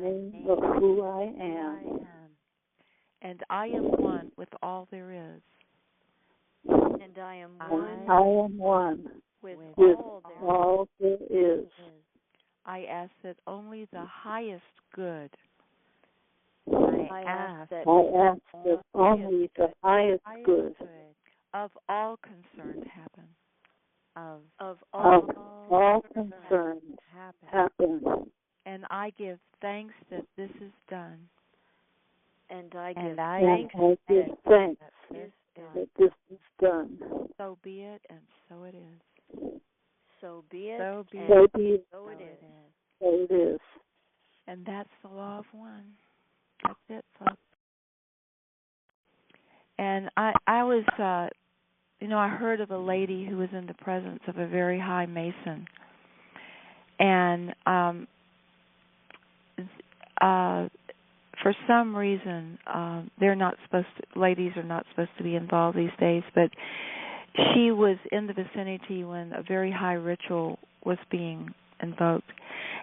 [SPEAKER 2] name of who I am. And I am one with all there is. And I am one with all there is. I ask that only the highest good. I ask that only the highest good of all concerned happen. Of all concerned happen. And I give thanks that this is done. And I give thanks that this is done. So be it, and so it is. So be it, so it is. So it is. And that's the law of one. That's it, folks. And I was, I heard of a lady who was in the presence of a very high Mason, and for some reason, they're not supposed to. Ladies are not supposed to be involved these days, but she was in the vicinity when a very high ritual was being invoked,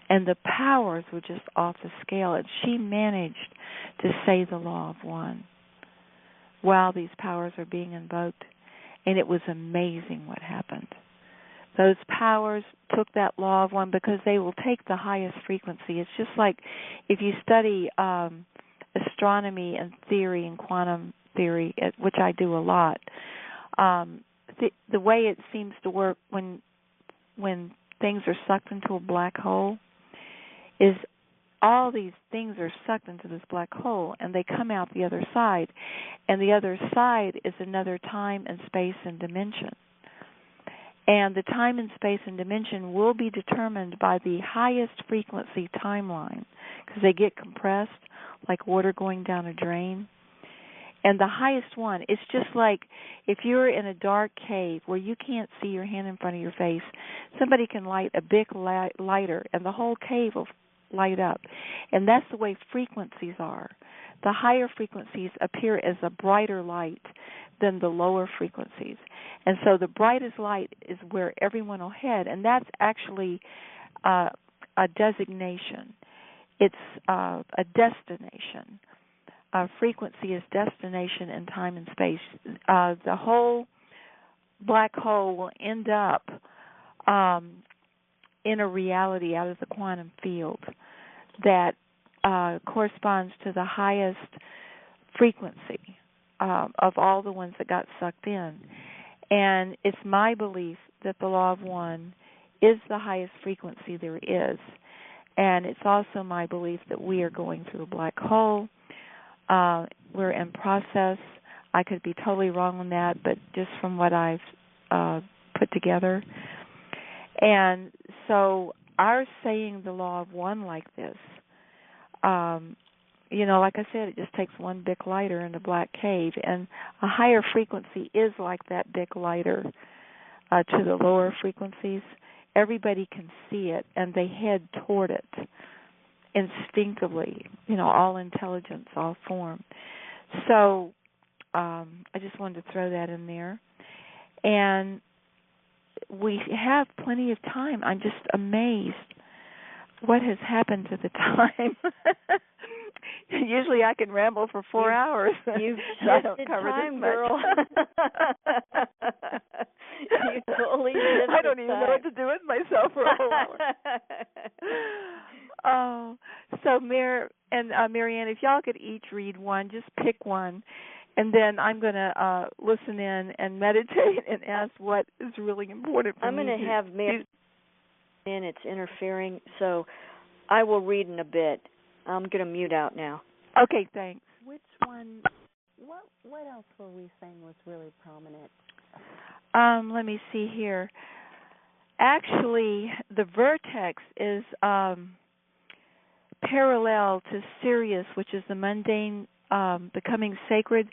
[SPEAKER 2] and the powers were just off the scale, and she managed to say the law of one while these powers are being invoked, and it was amazing what happened. Those powers took that law of one because they will take the highest frequency. It's just like if you study astronomy and theory and quantum theory, which I do a lot, the way it seems to work when things are sucked into a black hole is all these things are sucked into this black hole, and they come out the other side, and the other side is another time and space and dimension. And the time and space and dimension will be determined by the highest frequency timeline, because they get compressed like water going down a drain. And the highest one, it's just like if you're in a dark cave where you can't see your hand in front of your face, somebody can light a big lighter and the whole cave will light up. And that's the way frequencies are. The higher frequencies appear as a brighter light than the lower frequencies. And so the brightest light is where everyone will head, and that's actually a designation. It's a destination. Frequency is destination in time and space. The whole black hole will end up in a reality out of the quantum field that corresponds to the highest frequency of all the ones that got sucked in. And it's my belief that the law of one is the highest frequency there is. And it's also my belief that we are going through a black hole. We're in process. I could be totally wrong on that, but just from what I've put together. And so our saying the law of one like this, like I said, it just takes one big lighter in a black cave, and a higher frequency is like that big lighter to the lower frequencies. Everybody can see it, and they head toward it instinctively, all intelligence, all form. So I just wanted to throw that in there. And we have plenty of time. I'm just amazed what has happened to the time. Usually I can ramble for 4 hours.
[SPEAKER 1] You've
[SPEAKER 2] shifted
[SPEAKER 1] time, girl. You totally shifted
[SPEAKER 2] I don't even know what to do with myself for a whole hour. So Marianne, if y'all could each read one, just pick one, and then I'm going to listen in and meditate and ask what is really important for me.
[SPEAKER 1] I'm going to have Marianne in. It's interfering, so I will read in a bit. I'm going to mute out now.
[SPEAKER 3] Okay, thanks. Which one? What else were we saying was really prominent?
[SPEAKER 2] Let me see here. Actually, the vertex is parallel to Sirius, which is the mundane becoming sacred.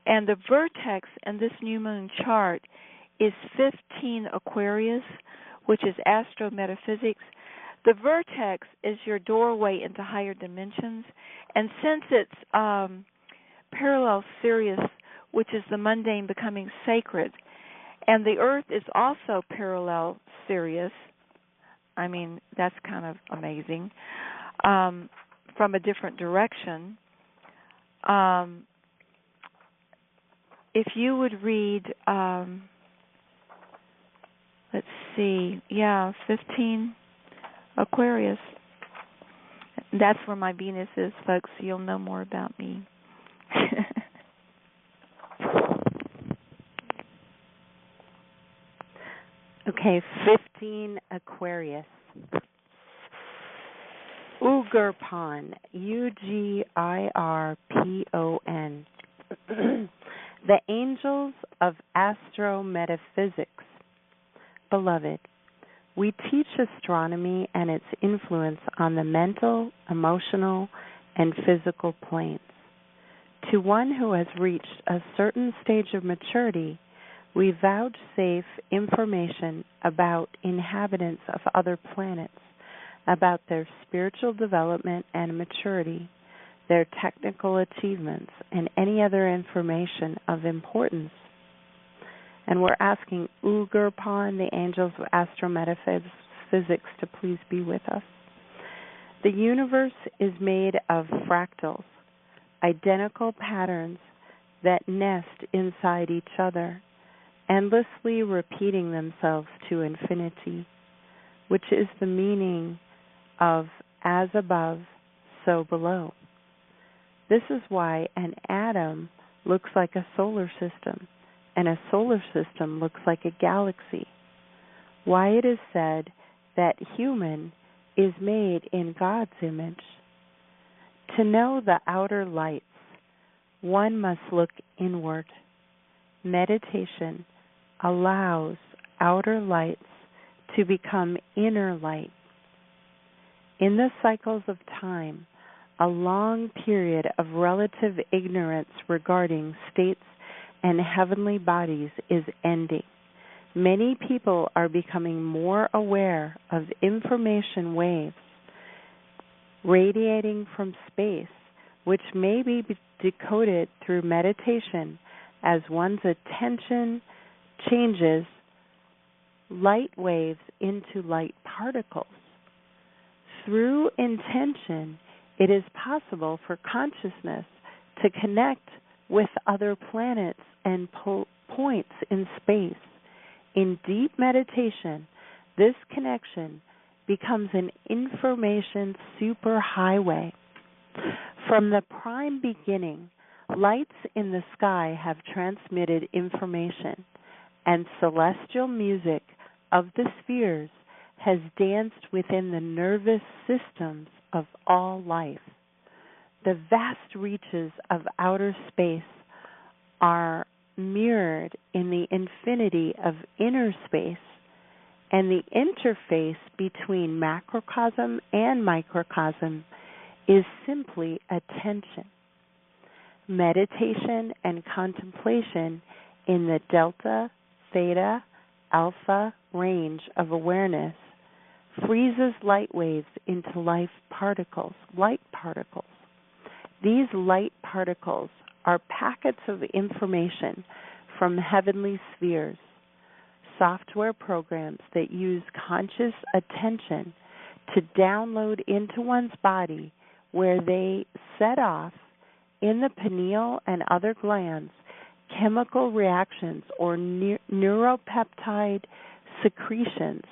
[SPEAKER 2] And the vertex in this new moon chart is 15 Aquarius, which is astrometaphysics. The vertex is your doorway into higher dimensions. And since it's parallel Sirius, which is the mundane becoming sacred, and the Earth is also parallel Sirius, I mean, that's kind of amazing, from a different direction. If you would read, let's see, 15 Aquarius. That's where my Venus is, folks, so you'll know more about me.
[SPEAKER 3] Okay, 15 Aquarius. Ugirpon, Ugirpon. The angels of astrometaphysics. Beloved, we teach astronomy and its influence on the mental, emotional, and physical planes. To one who has reached a certain stage of maturity, we vouchsafe information about inhabitants of other planets, about their spiritual development and maturity, their technical achievements, and any other information of importance. And we're asking Ugurpan, the angels of astrometaphysics, to please be with us. The universe is made of fractals, identical patterns that nest inside each other, endlessly repeating themselves to infinity, which is the meaning of as above, so below. This is why an atom looks like a solar system, and a solar system looks like a galaxy. Why it is said that human is made in God's image. To know the outer lights, one must look inward. Meditation allows outer lights to become inner light. In the cycles of time, a long period of relative ignorance regarding states and heavenly bodies is ending. Many people are becoming more aware of information waves radiating from space, which may be decoded through meditation as one's attention changes light waves into light particles. Through intention, it is possible for consciousness to connect with other planets and points in space. In deep meditation, this connection becomes an information superhighway. From the prime beginning, lights in the sky have transmitted information, and celestial music of the spheres has danced within the nervous systems of all life. The vast reaches of outer space are mirrored in the infinity of inner space, and the interface between macrocosm and microcosm is simply attention. Meditation and contemplation in the delta, theta, alpha range of awareness freezes light waves into light particles. These light particles are packets of information from heavenly spheres, software programs that use conscious attention to download into one's body, where they set off in the pineal and other glands chemical reactions or neuropeptide secretions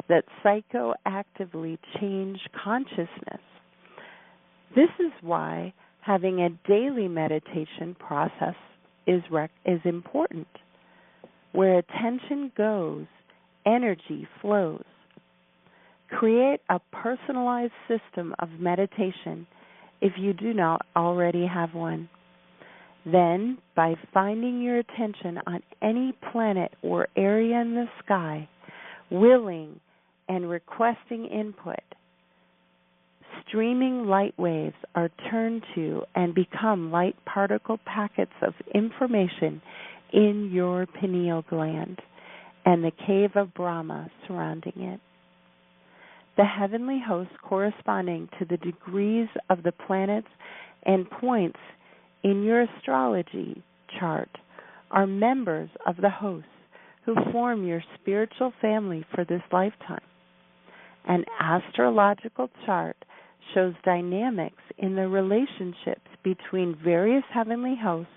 [SPEAKER 3] that psychoactively change consciousness. This is why having a daily meditation process is important. Where attention goes, energy flows. Create a personalized system of meditation if you do not already have one. Then, by finding your attention on any planet or area in the sky, willing and requesting input, streaming light waves are turned to and become light particle packets of information in your pineal gland and the cave of Brahma surrounding it. The heavenly hosts corresponding to the degrees of the planets and points in your astrology chart are members of the hosts who form your spiritual family for this lifetime. An astrological chart shows dynamics in the relationships between various heavenly hosts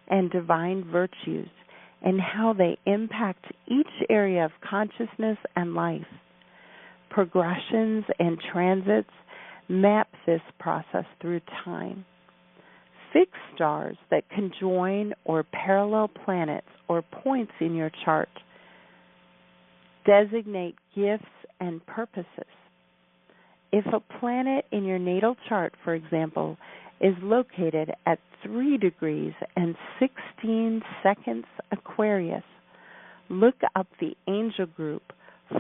[SPEAKER 3] and divine virtues and how they impact each area of consciousness and life. Progressions and transits map this process through time. Fixed stars that conjoin or parallel planets or points in your chart designate gifts and purposes. If a planet in your natal chart, for example, is located at 3 degrees and 16 seconds Aquarius, look up the angel group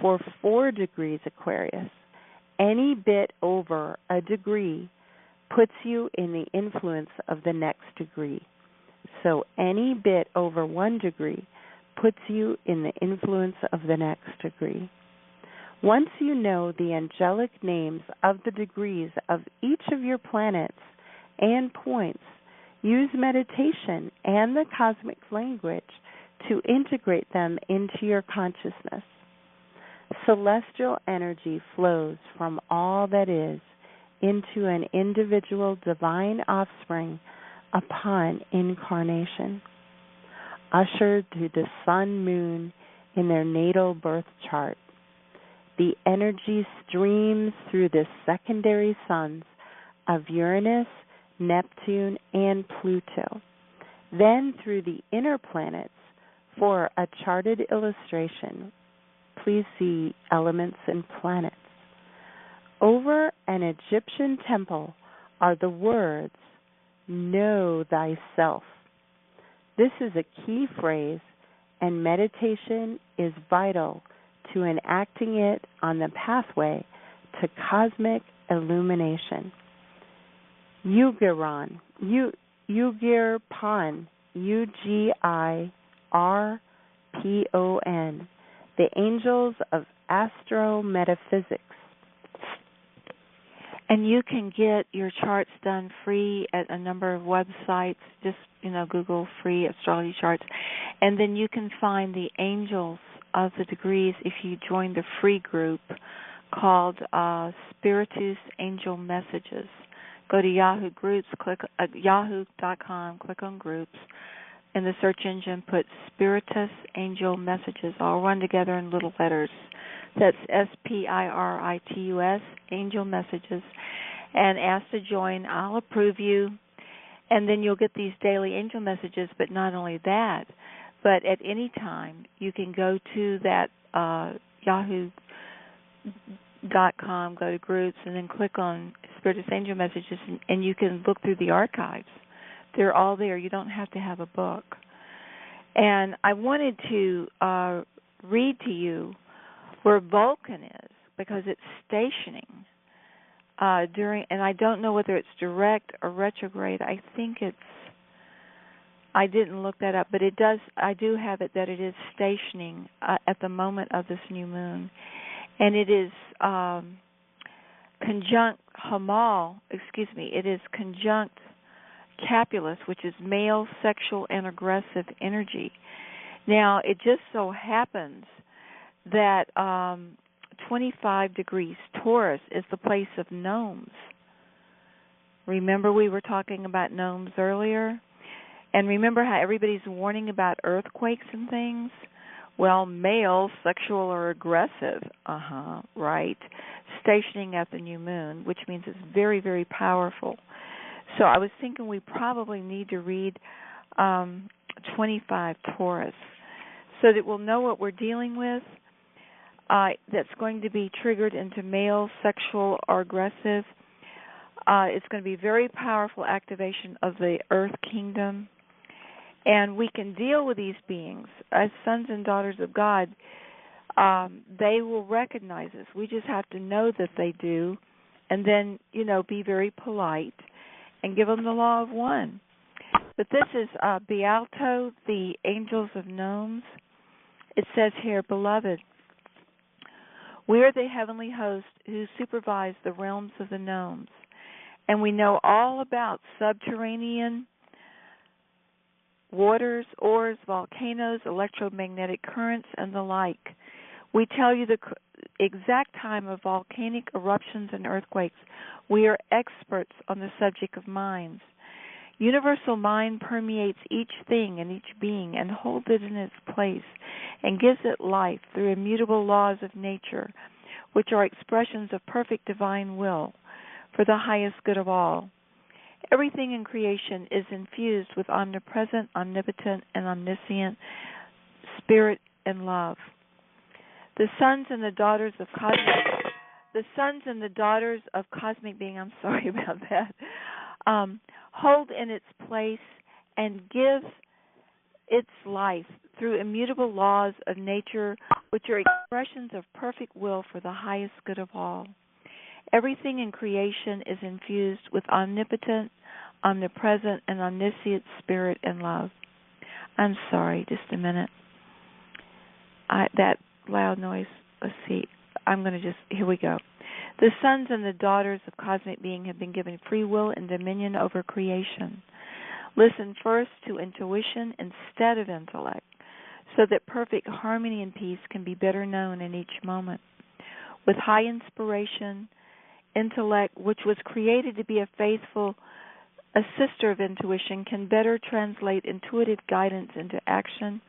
[SPEAKER 3] for 4 degrees Aquarius. Any bit over a degree puts you in the influence of the next degree. So any bit over 1 degree puts you in the influence of the next degree. Once you know the angelic names of the degrees of each of your planets and points, use meditation and the cosmic language to integrate them into your consciousness. Celestial energy flows from all that is into an individual divine offspring upon incarnation. Ushered to the sun, moon in their natal birth chart, the energy streams through the secondary suns of Uranus, Neptune, and Pluto, then through the inner planets. For a charted illustration, please see Elements and Planets. Over an Egyptian temple are the words, "Know thyself." This is a key phrase, and meditation is vital to enacting it on the pathway to cosmic illumination. Ugirpan, Ugirpon, the angels of astrometaphysics.
[SPEAKER 2] And you can get your charts done free at a number of websites. Just, Google free astrology charts. And then you can find the angels of the degrees if you join the free group called Spiritus Angel Messages. Go to Yahoo Groups, click yahoo.com, click on Groups. In the search engine, put Spiritus Angel Messages, all run together in little letters. That's Spiritus, Angel Messages, and ask to join. I'll approve you, and then you'll get these daily angel messages. But not only that, but at any time you can go to that Yahoo.com, go to Groups, and then click on Spiritus Angel Messages, and you can look through the archives. They're all there. You don't have to have a book. And I wanted to read to you where Vulcan is, because it's stationing and I don't know whether it's direct or retrograde. I think I didn't look that up, but it does. I do have it that it is stationing at the moment of this new moon, and it is conjunct Hamal. It is conjunct Capulus, which is male, sexual, and aggressive energy. Now, it just so happens that 25 degrees Taurus is the place of gnomes. Remember we were talking about gnomes earlier? And remember how everybody's warning about earthquakes and things? Well, male, sexual, or aggressive, right, stationing at the new moon, which means it's very, very powerful. So I was thinking we probably need to read 25 Taurus so that we'll know what we're dealing with. That's going to be triggered into male, sexual, or aggressive. It's going to be very powerful activation of the Earth Kingdom. And we can deal with these beings as sons and daughters of God. They will recognize us. We just have to know that they do, and then, be very polite and give them the law of one. But this is Bealto, the angels of gnomes. It says here, "Beloved, we are the heavenly host who supervise the realms of the gnomes, and we know all about subterranean waters, ores, volcanoes, electromagnetic currents, and the like. We tell you the exact time of volcanic eruptions and earthquakes. We are experts on the subject of minds. Universal mind permeates each thing and each being and holds it in its place and gives it life through immutable laws of nature, which are expressions of perfect divine will for the highest good of all. Everything in creation is infused with omnipresent, omnipotent, and omniscient spirit and love. The sons and the daughters of cosmic being, I'm sorry about that, hold in its place and give its life through immutable laws of nature, which are expressions of perfect will for the highest good of all. Everything in creation is infused with omnipotent, omnipresent, and omniscient spirit and love. I'm sorry, just a minute. That loud noise, let's see. Here we go. The sons and the daughters of cosmic being have been given free will and dominion over creation. Listen first to intuition instead of intellect, so that perfect harmony and peace can be better known in each moment. With high inspiration, intellect, which was created to be a faithful assister of intuition, can better translate intuitive guidance into action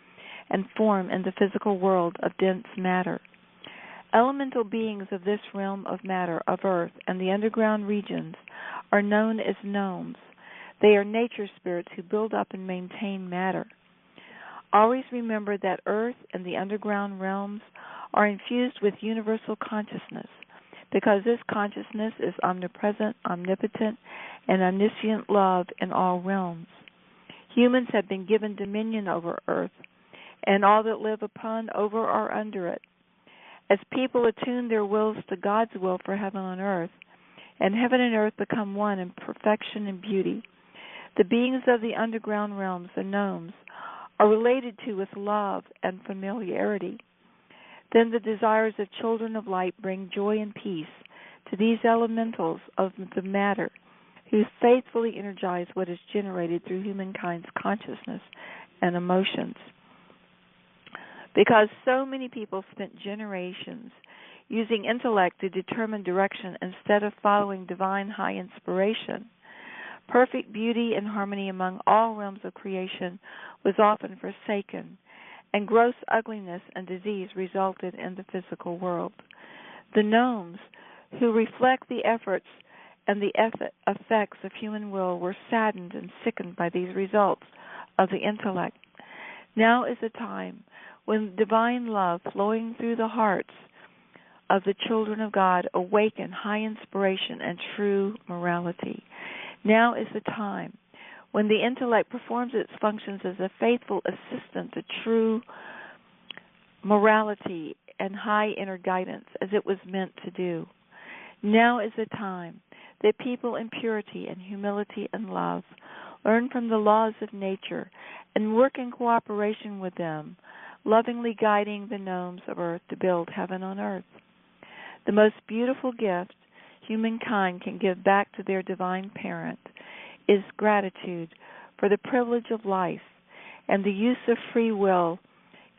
[SPEAKER 2] and form in the physical world of dense matter. Elemental beings of this realm of matter, of earth, and the underground regions are known as gnomes. They are nature spirits who build up and maintain matter. Always remember that earth and the underground realms are infused with universal consciousness, because this consciousness is omnipresent, omnipotent, and omniscient love in all realms. Humans have been given dominion over earth, and all that live upon, over, or under it. As people attune their wills to God's will for heaven on earth, and heaven and earth become one in perfection and beauty, the beings of the underground realms, the gnomes, are related to with love and familiarity. Then the desires of children of light bring joy and peace to these elementals of the matter, who faithfully energize what is generated through humankind's consciousness and emotions. Because so many people spent generations using intellect to determine direction instead of following divine high inspiration, perfect beauty and harmony among all realms of creation was often forsaken, and gross ugliness and disease resulted in the physical world. The gnomes, who reflect the efforts and the effects of human will, were saddened and sickened by these results of the intellect. Now is the time when divine love flowing through the hearts of the children of God awaken high inspiration and true morality. Now is the time when the intellect performs its functions as a faithful assistant to true morality and high inner guidance, as it was meant to do. Now is the time that people in purity and humility and love learn from the laws of nature and work in cooperation with them, lovingly guiding the gnomes of earth to build heaven on earth. The most beautiful gift humankind can give back to their divine parent is gratitude for the privilege of life and the use of free will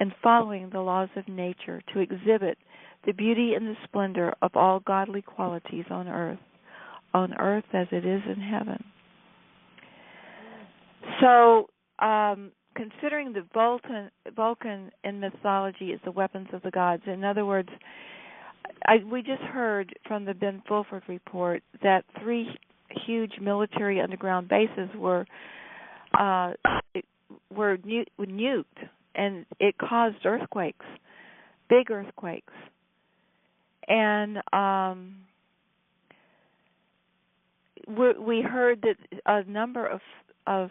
[SPEAKER 2] in following the laws of nature to exhibit the beauty and the splendor of all godly qualities on earth as it is in heaven. So, considering the Vulcan in mythology is the weapons of the gods, in other words, we just heard from the Ben Fulford report that 3 huge military underground bases were nuked, and it caused earthquakes, big earthquakes. And we heard that a number of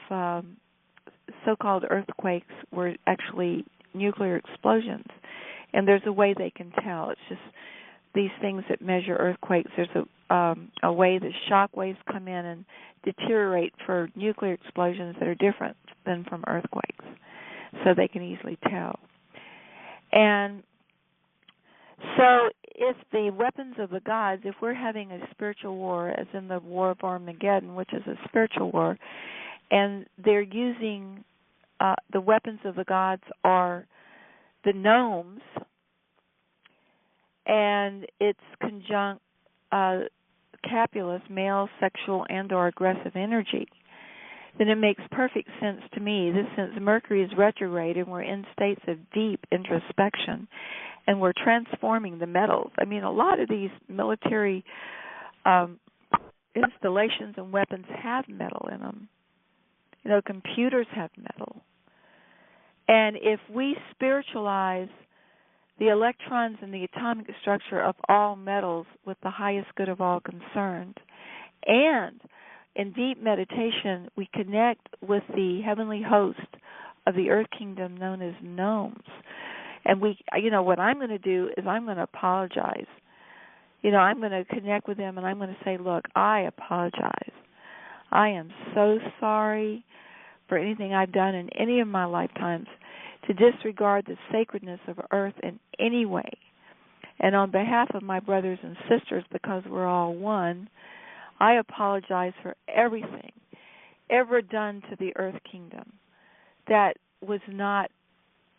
[SPEAKER 2] so-called earthquakes were actually nuclear explosions, and there's a way they can tell. It's just these things that measure earthquakes. There's a way that shock waves come in and deteriorate for nuclear explosions that are different than from earthquakes, so they can easily tell. And so if the weapons of the gods, if we're having a spiritual war, as in the War of Armageddon, which is a spiritual war, and they're using the weapons of the gods are the gnomes, and it's conjunct Capulus, male, sexual, and or aggressive energy, then it makes perfect sense to me that since Mercury is retrograde and we're in states of deep introspection and we're transforming the metals. I mean, a lot of these military installations and weapons have metal in them. You know, computers have metal. And if we spiritualize the electrons and the atomic structure of all metals with the highest good of all concerned, and in deep meditation we connect with the heavenly host of the earth kingdom known as gnomes, and we, you know, what I'm going to do is I'm going to apologize. You know, I'm going to connect with them and I'm going to say, look, I apologize. I am so sorry for anything I've done in any of my lifetimes to disregard the sacredness of Earth in any way. And on behalf of my brothers and sisters, because we're all one, I apologize for everything ever done to the Earth Kingdom that was not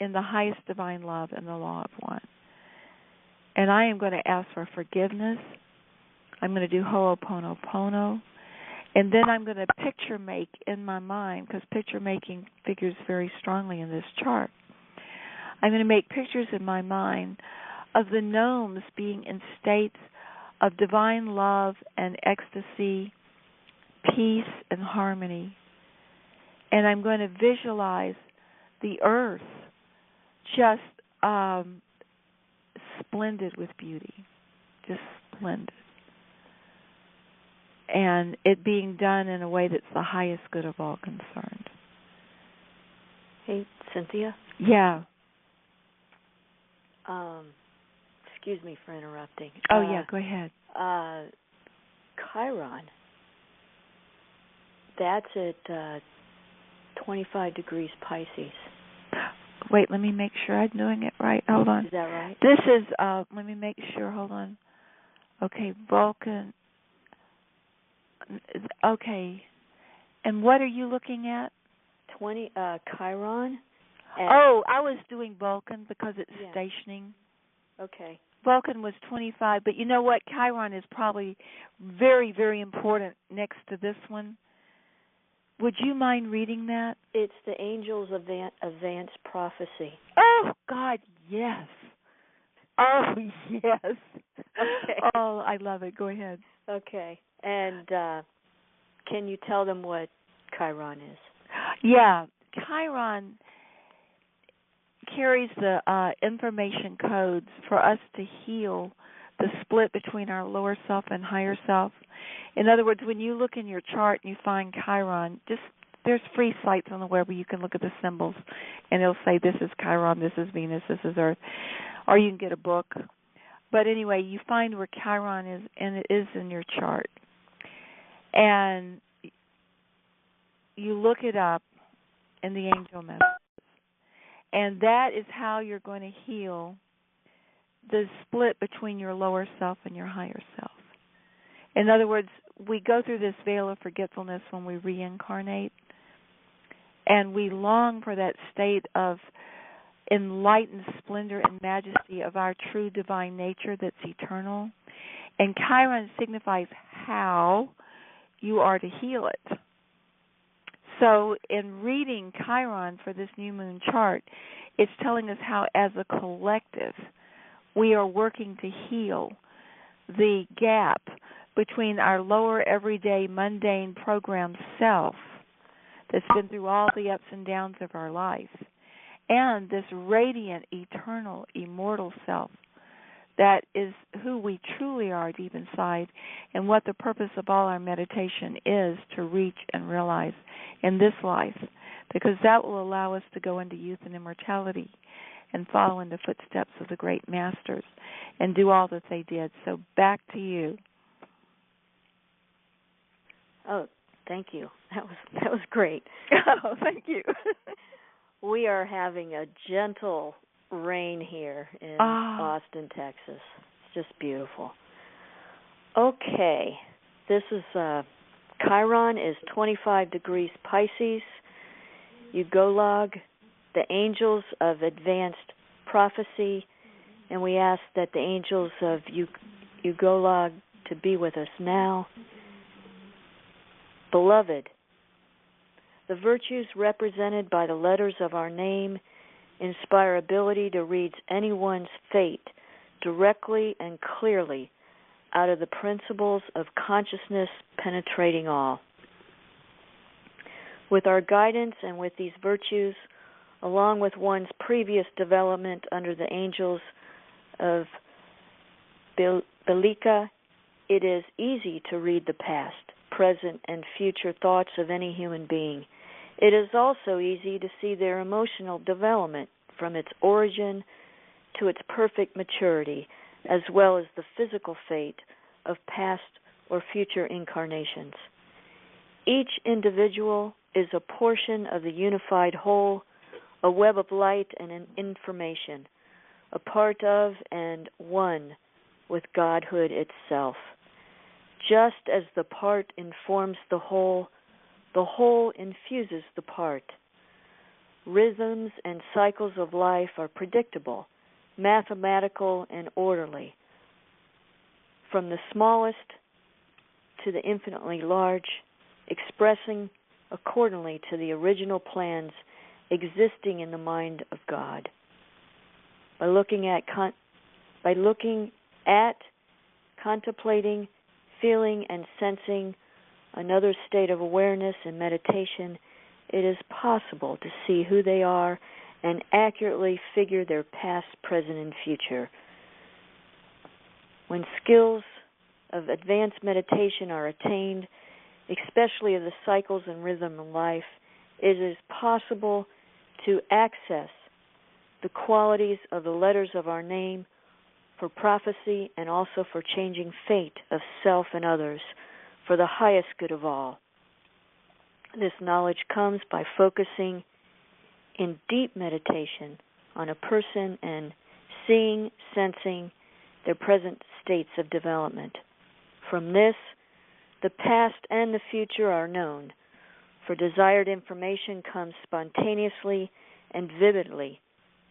[SPEAKER 2] in the highest divine love and the law of one. And I am going to ask for forgiveness. I'm going to do Ho'oponopono. And then I'm going to picture make in my mind, because picture making figures very strongly in this chart. I'm going to make pictures in my mind of the gnomes being in states of divine love and ecstasy, peace and harmony. And I'm going to visualize the earth just splendid with beauty, just splendid. And it being done in a way that's the highest good of all concerned.
[SPEAKER 1] Hey, Cynthia?
[SPEAKER 2] Yeah.
[SPEAKER 1] Excuse me for interrupting.
[SPEAKER 2] Oh, yeah, go ahead.
[SPEAKER 1] Chiron, that's at 25 degrees Pisces.
[SPEAKER 2] Wait, let me make sure I'm doing it right. Hold on.
[SPEAKER 1] Is that right?
[SPEAKER 2] This is, let me make sure, hold on. Okay, Vulcan. Okay. And what are you looking at?
[SPEAKER 1] Chiron.
[SPEAKER 2] Oh, I was doing Vulcan because it's stationing.
[SPEAKER 1] Okay.
[SPEAKER 2] Vulcan was 25, but you know what? Chiron is probably very, very important next to this one. Would you mind reading that?
[SPEAKER 1] It's the Angels' Advanced Prophecy.
[SPEAKER 2] Oh, God, yes. Oh, yes.
[SPEAKER 1] Okay.
[SPEAKER 2] Oh, I love it. Go ahead.
[SPEAKER 1] Okay. And can you tell them what Chiron is?
[SPEAKER 2] Yeah. Chiron carries the information codes for us to heal the split between our lower self and higher self. In other words, when you look in your chart and you find Chiron, there's free sites on the web where you can look at the symbols, and it'll say this is Chiron, this is Venus, this is Earth, or you can get a book. But anyway, you find where Chiron is, and it is in your chart. And you look it up in the angel messages. And that is how you're going to heal the split between your lower self and your higher self. In other words, we go through this veil of forgetfulness when we reincarnate, and we long for that state of enlightened splendor and majesty of our true divine nature that's eternal. And Chiron signifies how you are to heal it. So in reading Chiron for this new moon chart, it's telling us how as a collective we are working to heal the gap between our lower everyday mundane programmed self that's been through all the ups and downs of our life and this radiant, eternal, immortal self that is who we truly are deep inside, and what the purpose of all our meditation is to reach and realize in this life, because that will allow us to go into youth and immortality and follow in the footsteps of the great masters and do all that they did. So back to you.
[SPEAKER 1] Oh, thank you. That was great.
[SPEAKER 2] Oh, thank you.
[SPEAKER 1] We are having a gentle rain here in Austin, Texas. It's just beautiful. Okay, this is Chiron is 25 degrees Pisces. Ugolog, the Angels of Advanced Prophecy, and we ask that the angels of Ugolog to be with us now. Beloved, the virtues represented by the letters of our name inspire ability to read anyone's fate directly and clearly out of the principles of consciousness penetrating all. With our guidance and with these virtues, along with one's previous development under the angels of Belika, it is easy to read the past, present, and future thoughts of any human being. It is also easy to see their emotional development from its origin to its perfect maturity, as well as the physical fate of past or future incarnations. Each individual is a portion of the unified whole, a web of light and an information, a part of and one with Godhood itself. Just as the part informs the whole infuses the part. Rhythms and cycles of life are predictable, mathematical, and orderly. From the smallest to the infinitely large, expressing accordingly to the original plans existing in the mind of God. By looking at, contemplating, feeling, and sensing another state of awareness and meditation, it is possible to see who they are and accurately figure their past, present, and future. When skills of advanced meditation are attained, especially of the cycles and rhythm of life, it is possible to access the qualities of the letters of our name for prophecy and also for changing fate of self and others for the highest good of all. This knowledge comes by focusing in deep meditation on a person and seeing, sensing their present states of development. From this, the past and the future are known, for desired information comes spontaneously and vividly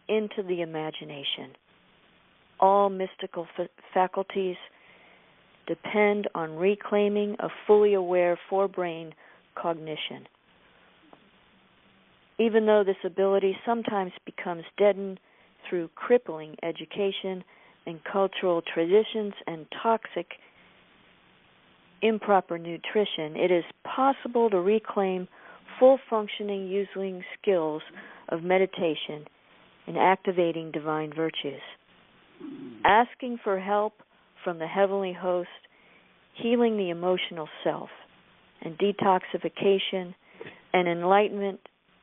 [SPEAKER 1] into the imagination. All mystical faculties depend on reclaiming a fully aware forebrain cognition. Even though this ability sometimes becomes deadened through crippling education and cultural traditions and toxic, improper nutrition, it is possible to reclaim full functioning using skills of meditation and activating divine virtues. Asking for help from the heavenly host, healing the emotional self, and detoxification and enlightened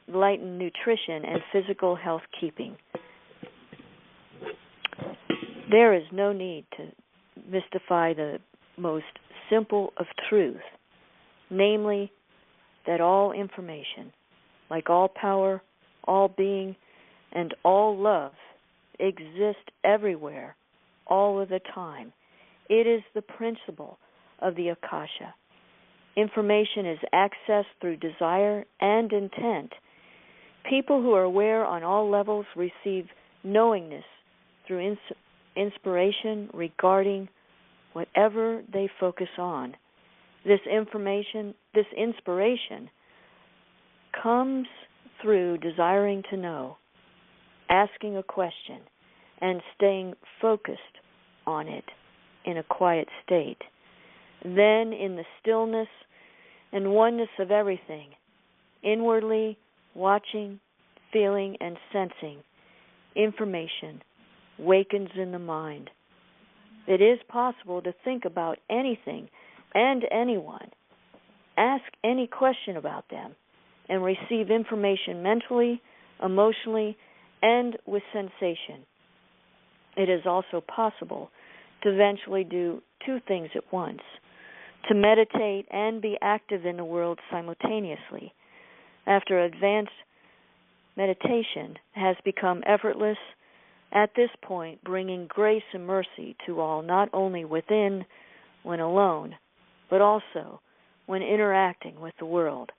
[SPEAKER 1] nutrition and physical health keeping. There is no need to mystify the most simple of truth, namely that all information, like all power, all being, and all love, exist everywhere, all of the time. It is the principle of the Akasha. Information is accessed through desire and intent. People who are aware on all levels receive knowingness through inspiration regarding whatever they focus on. This inspiration comes through desiring to know, asking a question, and staying focused on it in a quiet state. Then, in the stillness and oneness of everything, inwardly watching, feeling, and sensing, information wakens in the mind. It is possible to think about anything and anyone, ask any question about them, and receive information mentally, emotionally, and with sensation. It is also possible to eventually do two things at once, to meditate and be active in the world simultaneously. After advanced meditation has become effortless, at this point bringing grace and mercy to all, not only within when alone, but also when interacting with the world.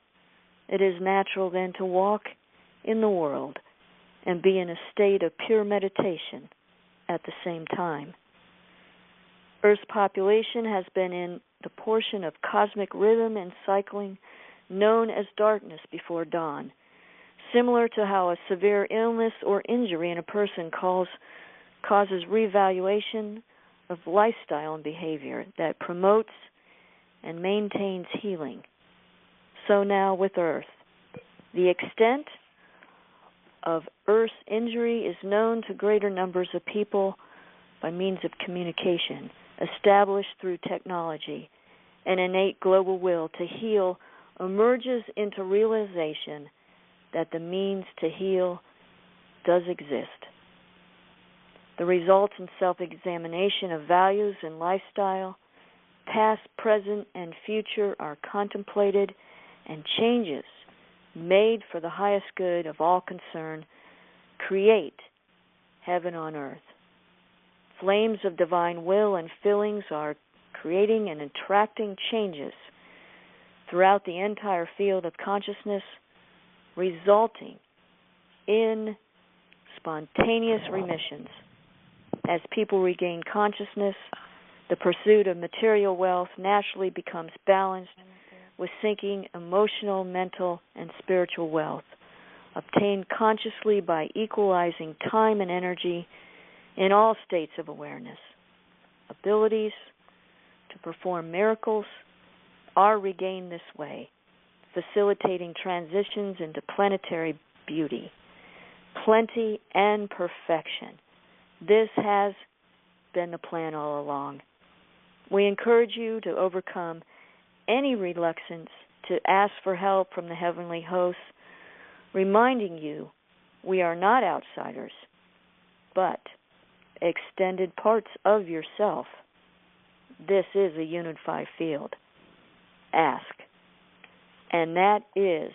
[SPEAKER 1] It is natural then to walk in the world and be in a state of pure meditation at the same time. Earth's population has been in the portion of cosmic rhythm and cycling known as darkness before dawn, similar to how a severe illness or injury in a person causes reevaluation of lifestyle and behavior that promotes and maintains healing. So now with Earth, the extent of Earth's injury is known to greater numbers of people by means of communication established through technology. An innate global will to heal emerges into realization that the means to heal does exist. The results in self-examination of values and lifestyle, past, present, and future, are contemplated and changes made for the highest good of all concerned create heaven on earth. Flames of divine will and fillings are creating and attracting changes throughout the entire field of consciousness, resulting in spontaneous remissions. As people regain consciousness, the pursuit of material wealth naturally becomes balanced with sinking emotional, mental, and spiritual wealth, obtained consciously by equalizing time and energy in all states of awareness. Abilities to perform miracles are regained this way, facilitating transitions into planetary beauty, plenty, and perfection. This has been the plan all along. We encourage you to overcome any reluctance to ask for help from the heavenly hosts, reminding you we are not outsiders, but extended parts of yourself. This is a unified field. Ask. And that is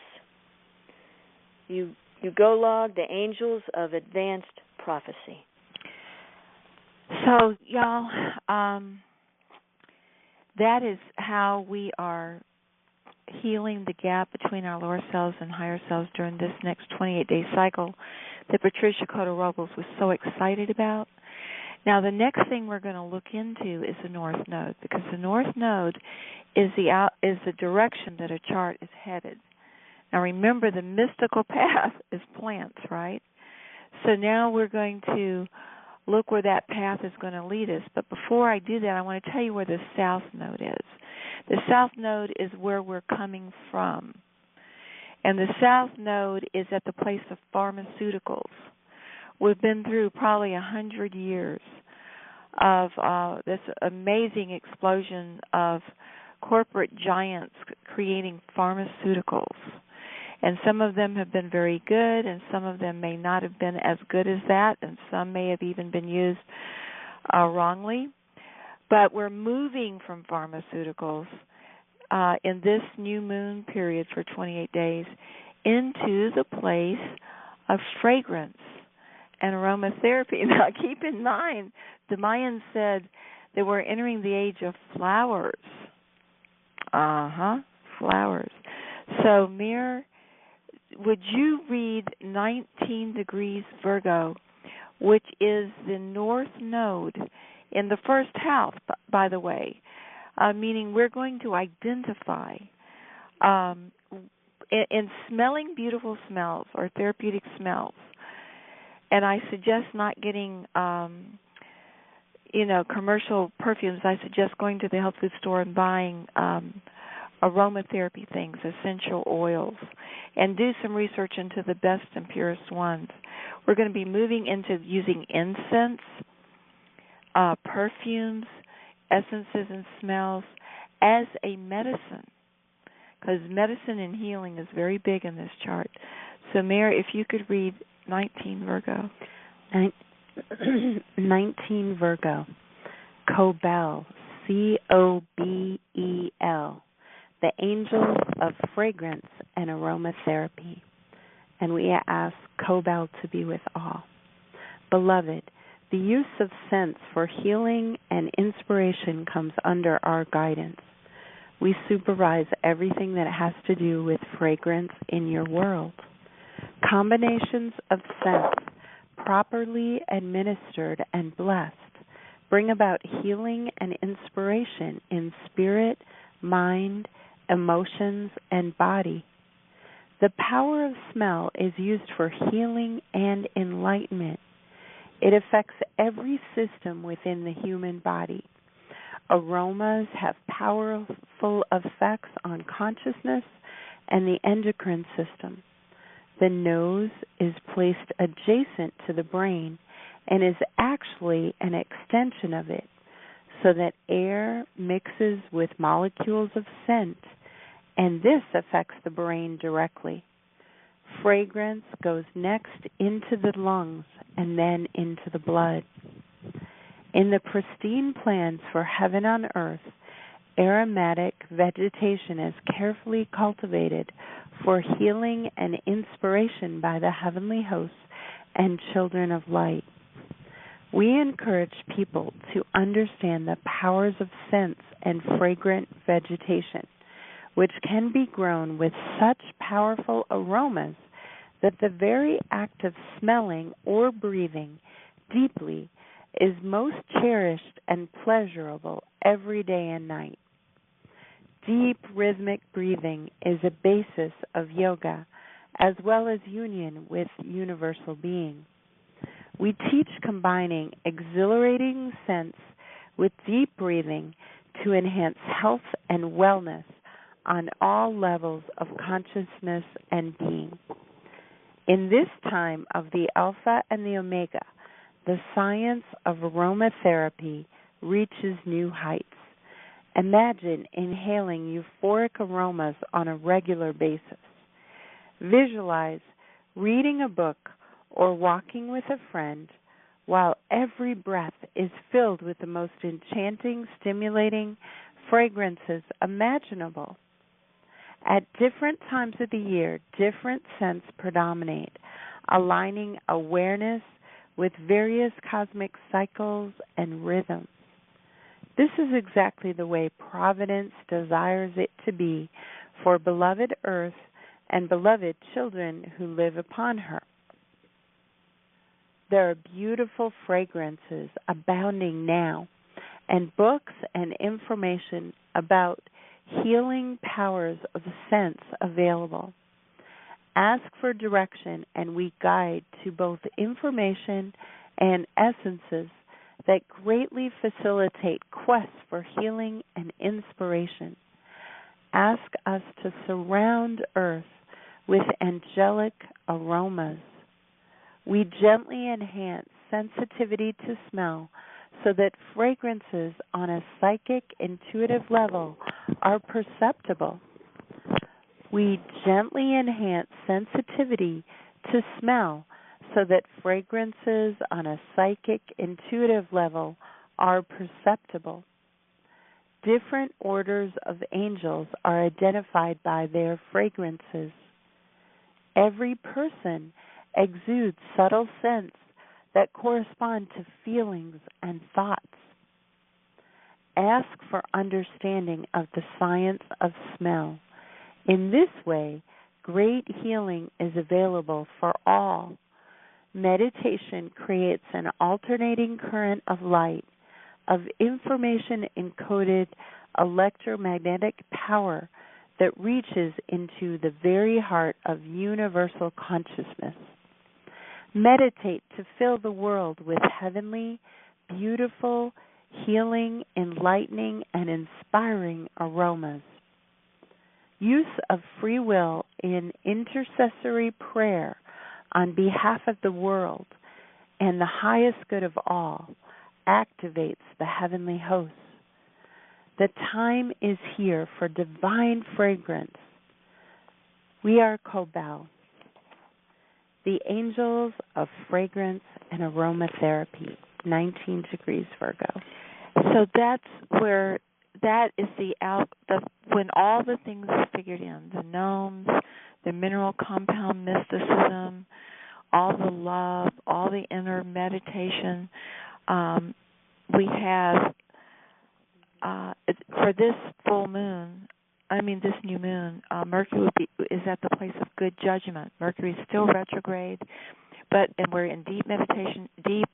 [SPEAKER 1] Ugolog, the Angels of Advanced Prophecy.
[SPEAKER 2] So, y'all, that is how we are healing the gap between our lower selves and higher selves during this next 28-day cycle that Patricia Cota-Robles was so excited about. Now, the next thing we're going to look into is the North Node, because the North Node is the direction that a chart is headed. Now, remember, the mystical path is plants, right? So now we're going to look where that path is going to lead us. But before I do that, I want to tell you where the South Node is. The South Node is where we're coming from. And the South Node is at the place of pharmaceuticals. We've been through probably 100 years of this amazing explosion of corporate giants creating pharmaceuticals. And some of them have been very good, and some of them may not have been as good as that, and some may have even been used wrongly. But we're moving from pharmaceuticals in this new moon period for 28 days into the place of fragrance and aromatherapy. Now, keep in mind, the Mayans said that we're entering the age of flowers. Flowers. So, Mir, would you read 19 degrees Virgo, which is the North Node in the first house, by the way, meaning we're going to identify in smelling beautiful smells or therapeutic smells. And I suggest not getting, commercial perfumes. I suggest going to the health food store and buying aromatherapy things, essential oils, and do some research into the best and purest ones. We're going to be moving into using incense, perfumes, essences, and smells as a medicine, because medicine and healing is very big in this chart. So, Mary, if you could read 19 Virgo.
[SPEAKER 3] 19 Virgo. Cobel, Cobel, the Angels of Fragrance and Aromatherapy. And we ask Cobel to be with all. Beloved, the use of scents for healing and inspiration comes under our guidance. We supervise everything that has to do with fragrance in your world. Combinations of scents, properly administered and blessed, bring about healing and inspiration in spirit, mind, emotions, and body. The power of smell is used for healing and enlightenment. It affects every system within the human body. Aromas have powerful effects on consciousness and the endocrine system. The nose is placed adjacent to the brain and is actually an extension of it, so that air mixes with molecules of scent, and this affects the brain directly. Fragrance goes next into the lungs and then into the blood. In the pristine plans for heaven on earth, aromatic vegetation is carefully cultivated for healing and inspiration by the heavenly hosts and children of light. We encourage people to understand the powers of scents and fragrant vegetation, which can be grown with such powerful aromas that the very act of smelling or breathing deeply is most cherished and pleasurable every day and night. Deep rhythmic breathing is a basis of yoga, as well as union with universal being. We teach combining exhilarating scents with deep breathing to enhance health and wellness on all levels of consciousness and being. In this time of the Alpha and the Omega, the science of aromatherapy reaches new heights. Imagine inhaling euphoric aromas on a regular basis. Visualize reading a book or walking with a friend while every breath is filled with the most enchanting, stimulating fragrances imaginable. At different times of the year, different scents predominate, aligning awareness with various cosmic cycles and rhythms. This is exactly the way Providence desires it to be for beloved Earth and beloved children who live upon her. There are beautiful fragrances abounding now, and books and information about healing powers of scents available. Ask for direction, and we guide to both information and essences that greatly facilitate quests for healing and inspiration. Ask us to surround Earth with angelic aromas. We gently enhance sensitivity to smell so that fragrances on a psychic, intuitive level are perceptible. We gently enhance sensitivity to smell so that fragrances on a psychic, intuitive level are perceptible. Different orders of angels are identified by their fragrances. Every person exudes subtle scents that correspond to feelings and thoughts. Ask for understanding of the science of smell. In this way, great healing is available for all. Meditation creates an alternating current of light, of information-encoded electromagnetic power that reaches into the very heart of universal consciousness. Meditate to fill the world with heavenly, beautiful, healing, enlightening, and inspiring aromas. Use of free will in intercessory prayer on behalf of the world and the highest good of all activates the heavenly hosts. The time is here for divine fragrance. We are Kobel, the angels of fragrance and aromatherapy, 19 degrees Virgo.
[SPEAKER 2] So that's where that is when all the things are figured in, the gnomes, the mineral compound mysticism, all the love, all the inner meditation. We have for this full moon, this new moon, Mercury is at the place of good judgment. Mercury is still retrograde, and we're in deep meditation, deep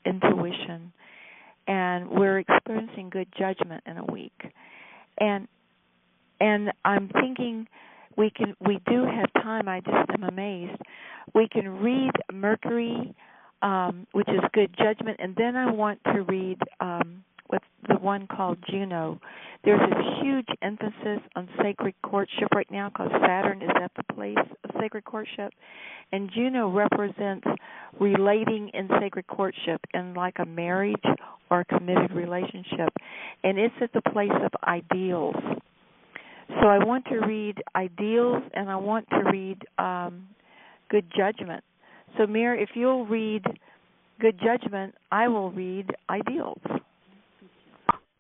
[SPEAKER 2] intuition, and we're experiencing good judgment in a week. And I'm thinking we do have time. I just am amazed. We can read Mercury, which is good judgment, and then I want to read what's the one called Juno. There's a huge emphasis on sacred courtship right now because Saturn is at the place of sacred courtship, and Juno represents relating in sacred courtship in like a marriage or a committed relationship, and it's at the place of ideals. So I want to read ideals, and I want to read good judgment. So, Mir, if you'll read good judgment, I will read ideals.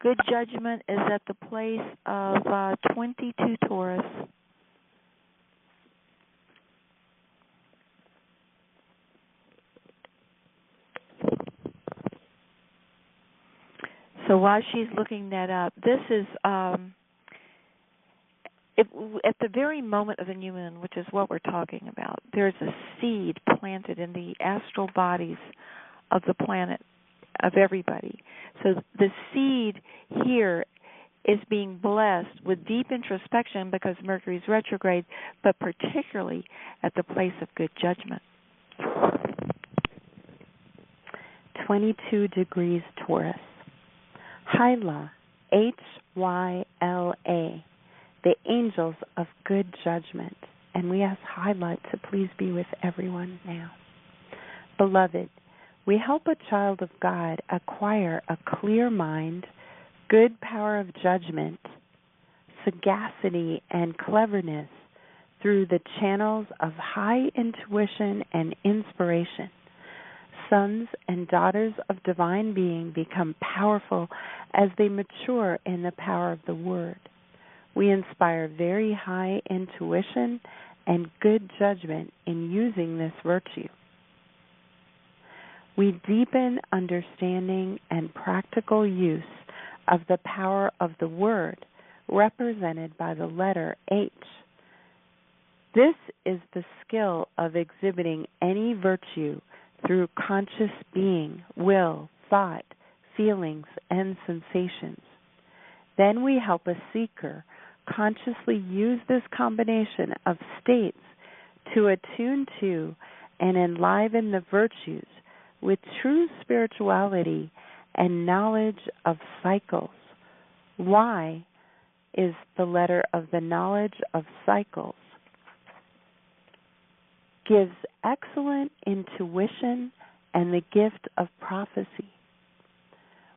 [SPEAKER 2] Good judgment is at the place of 22 Taurus. So while she's looking that up, this is at the very moment of the new moon, which is what we're talking about, there's a seed planted in the astral bodies of the planet, of everybody. So the seed here is being blessed with deep introspection because Mercury's retrograde, but particularly at the place of good judgment.
[SPEAKER 3] 22 degrees Taurus. Hyla, Hyla, the angels of good judgment. And we ask Hyla to please be with everyone now. Beloved, we help a child of God acquire a clear mind, good power of judgment, sagacity, and cleverness through the channels of high intuition and inspiration. Sons and daughters of divine being become powerful as they mature in the power of the Word. We inspire very high intuition and good judgment in using this virtue. We deepen understanding and practical use of the power of the Word, represented by the letter H. This is the skill of exhibiting any virtue through conscious being, will, thought, feelings, and sensations. Then we help a seeker consciously use this combination of states to attune to and enliven the virtues with true spirituality and knowledge of cycles. Y is the letter of the knowledge of cycles. Gives excellent intuition and the gift of prophecy.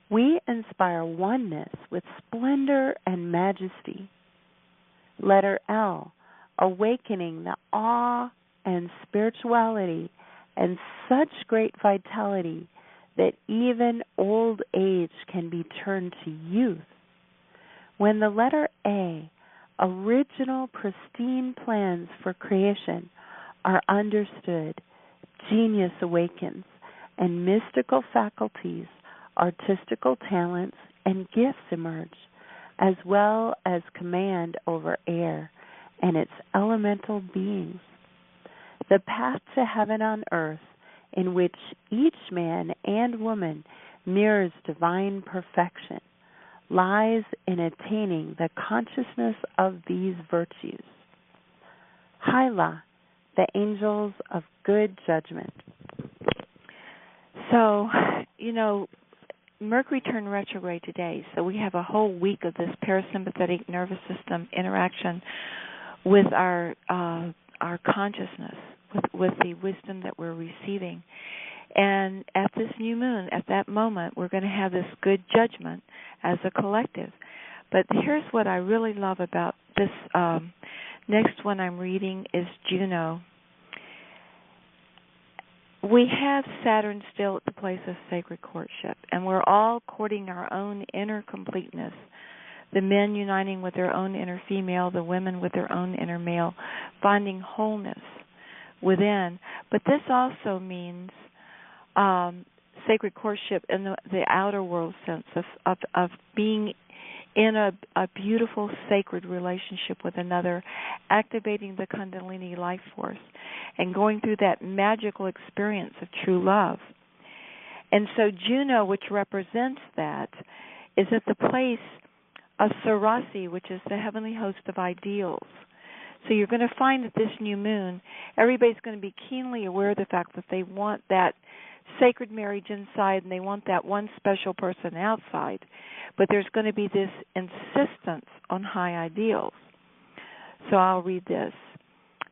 [SPEAKER 3] We inspire oneness with splendor and majesty. Letter L, awakening the awe and spirituality and such great vitality that even old age can be turned to youth. When the letter A, original pristine plans for creation, are understood, genius awakens, and mystical faculties, artistical talents, and gifts emerge, as well as command over air and its elemental beings. The path to heaven on earth, in which each man and woman mirrors divine perfection, lies in attaining the consciousness of these virtues. Hyla, the angels of good judgment.
[SPEAKER 2] So, Mercury turned retrograde today, so we have a whole week of this parasympathetic nervous system interaction with our consciousness, with the wisdom that we're receiving. And at this new moon, at that moment, we're going to have this good judgment as a collective. But here's what I really love about this next one I'm reading is Juno. We have Saturn still at the place of sacred courtship, and we're all courting our own inner completeness, the men uniting with their own inner female, the women with their own inner male, finding wholeness within. But this also means sacred courtship in the outer world sense of being in a beautiful, sacred relationship with another, activating the Kundalini life force, and going through that magical experience of true love. And so Juno, which represents that, is at the place of Sarasi, which is the heavenly host of ideals. So you're going to find that this new moon, everybody's going to be keenly aware of the fact that they want that sacred marriage inside and they want that one special person outside. But there's going to be this insistence on high ideals. So I'll read this.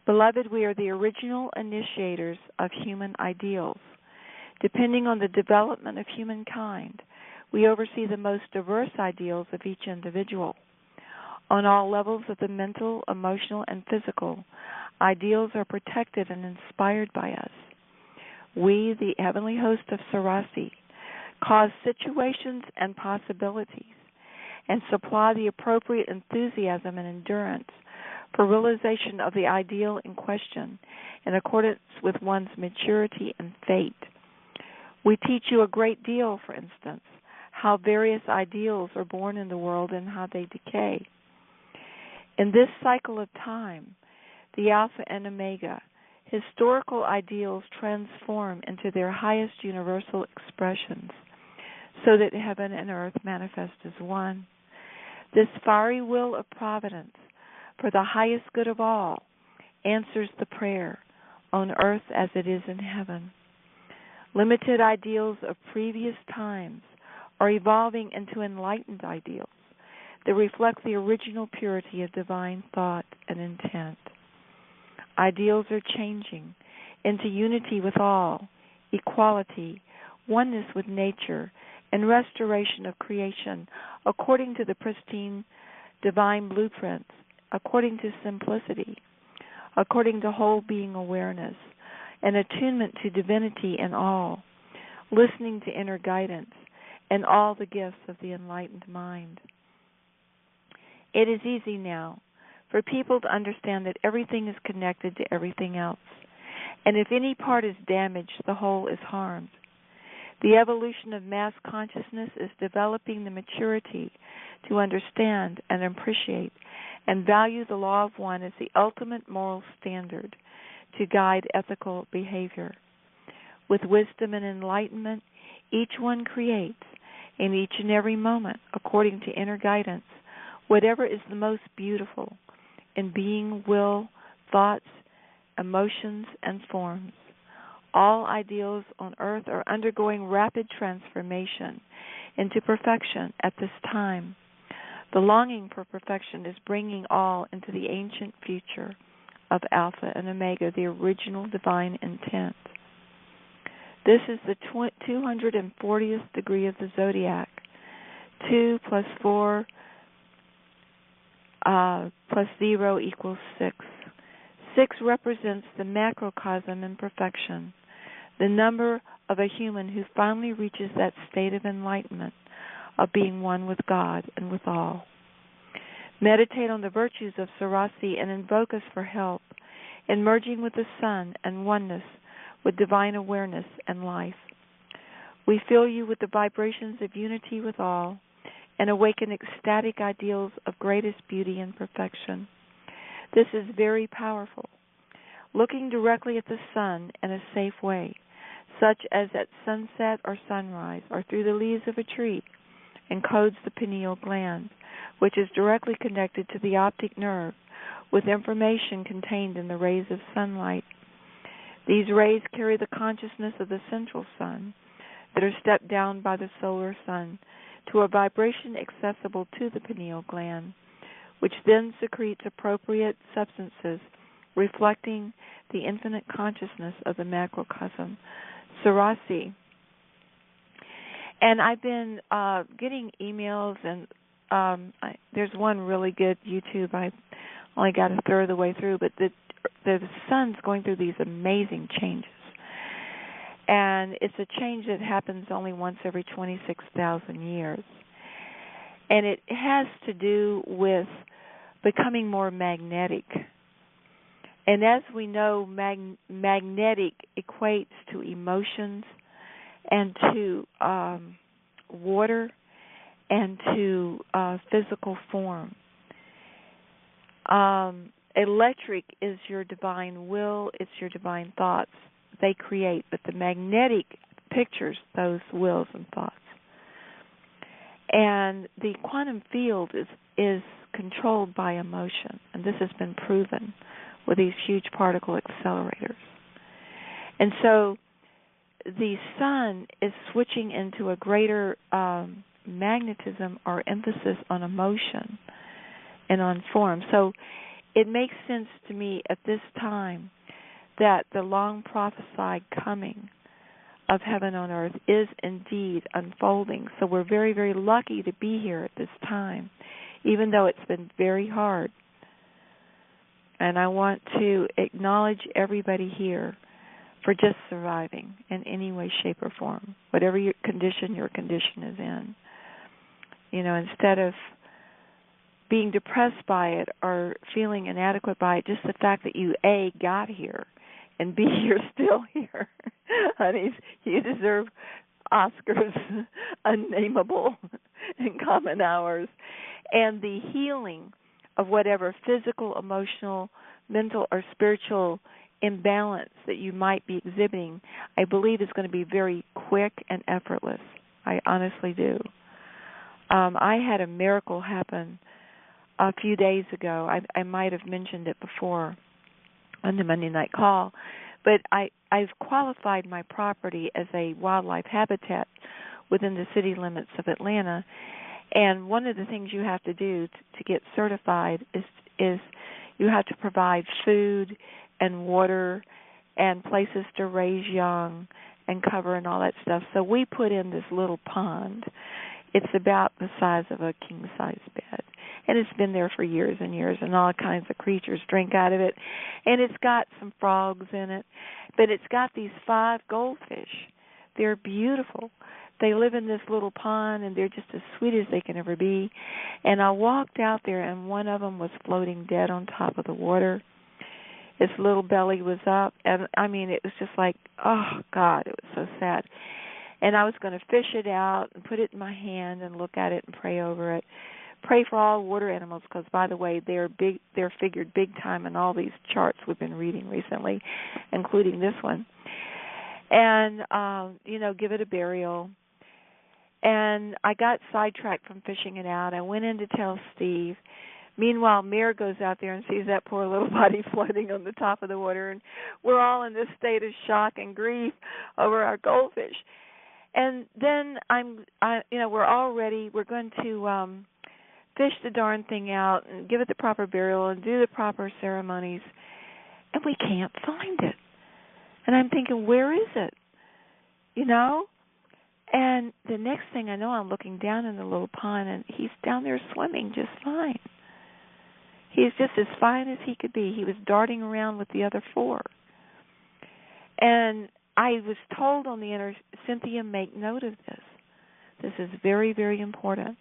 [SPEAKER 2] Beloved, we are the original initiators of human ideals. Depending on the development of humankind, we oversee the most diverse ideals of each individual. On all levels of the mental, emotional, and physical, ideals are protected and inspired by us. We, the heavenly host of Sarasi, cause situations and possibilities and supply the appropriate enthusiasm and endurance for realization of the ideal in question in accordance with one's maturity and fate. We teach you a great deal, for instance, how various ideals are born in the world and how they decay. In this cycle of time, the Alpha and Omega, historical ideals transform into their highest universal expressions so that heaven and earth manifest as one. This fiery will of providence for the highest good of all answers the prayer on earth as it is in heaven. Limited ideals of previous times are evolving into enlightened ideals that reflect the original purity of divine thought and intent. Ideals are changing into unity with all, equality, oneness with nature, and restoration of creation according to the pristine divine blueprints, according to simplicity, according to whole being awareness, and attunement to divinity in all, listening to inner guidance, and all the gifts of the enlightened mind. It is easy now for people to understand that everything is connected to everything else, and if any part is damaged, the whole is harmed. The evolution of mass consciousness is developing the maturity to understand and appreciate and value the law of one as the ultimate moral standard to guide ethical behavior. With wisdom and enlightenment, each one creates in each and every moment, according to inner guidance, whatever is the most beautiful in being, will, thoughts, emotions, and forms. All ideals on earth are undergoing rapid transformation into perfection at this time. The longing for perfection is bringing all into the ancient future of Alpha and Omega, the original divine intent. This is the 240th degree of the zodiac. 2 plus 4 plus 0 equals 6. 6 represents the macrocosm in perfection, the number of a human who finally reaches that state of enlightenment, of being one with God and with all. Meditate on the virtues of Sarasi and invoke us for help in merging with the Sun and oneness with divine awareness and life. We fill you with the vibrations of unity with all and awaken ecstatic ideals of greatest beauty and perfection. This is very powerful. Looking directly at the sun in a safe way, such as at sunset or sunrise or through the leaves of a tree, encodes the pineal gland, which is directly connected to the optic nerve with information contained in the rays of sunlight. These rays carry the consciousness of the central sun that are stepped down by the solar sun to a vibration accessible to the pineal gland, which then secretes appropriate substances reflecting the infinite consciousness of the macrocosm, Sarasi. And I've been getting emails, and there's one really good YouTube. I only got a third of the way through, but the sun's going through these amazing changes. And it's a change that happens only once every 26,000 years. And it has to do with becoming more magnetic. And as we know, magnetic equates to emotions and to water and to physical form. Electric is your divine will, it's your divine thoughts. They create, but the magnetic pictures those wills and thoughts. And the quantum field is controlled by emotion, and this has been proven with these huge particle accelerators. And so the sun is switching into a greater magnetism or emphasis on emotion and on form. So it makes sense to me at this time that the long prophesied coming of heaven on earth is indeed unfolding. So we're very, very lucky to be here at this time, even though it's been very hard. And I want to acknowledge everybody here for just surviving in any way, shape, or form, whatever your condition is in. You know, instead of being depressed by it or feeling inadequate by it, just the fact that you, A, got here, and B, you're still here. Honeys, you deserve Oscars, unnameable, and common hours. And the healing of whatever physical, emotional, mental, or spiritual imbalance that you might be exhibiting, I believe is going to be very quick and effortless. I honestly do. I had a miracle happen a few days ago. I might have mentioned it before on the Monday night call, but I've qualified my property as a wildlife habitat within the city limits of Atlanta. And one of the things you have to do to get certified is you have to provide food and water and places to raise young and cover and all that stuff. So we put in this little pond. It's about the size of a king-size bed. And it's been there for years and years, and all kinds of creatures drink out of it. And it's got some frogs in it. But it's got these 5 goldfish. They're beautiful. They live in this little pond, and they're just as sweet as they can ever be. And I walked out there, and one of them was floating dead on top of the water. Its little belly was up. And, I mean, it was just like, oh, God, it was so sad. And I was going to fish it out and put it in my hand and look at it and pray over it. Pray for all water animals because, by the way, they're figured big time in all these charts we've been reading recently, including this one. And, give it a burial. And I got sidetracked from fishing it out. I went in to tell Steve. Meanwhile, Mare goes out there and sees that poor little body floating on the top of the water, and we're all in this state of shock and grief over our goldfish. And then we're all ready. We're going to fish the darn thing out and give it the proper burial and do the proper ceremonies, and we can't find it. And I'm thinking, where is it? And the next thing I know, I'm looking down in the little pond, and he's down there swimming just fine. He's just as fine as he could be. He was darting around with the other 4. And I was told on the inner, Cynthia, make note of this. This is very, very important.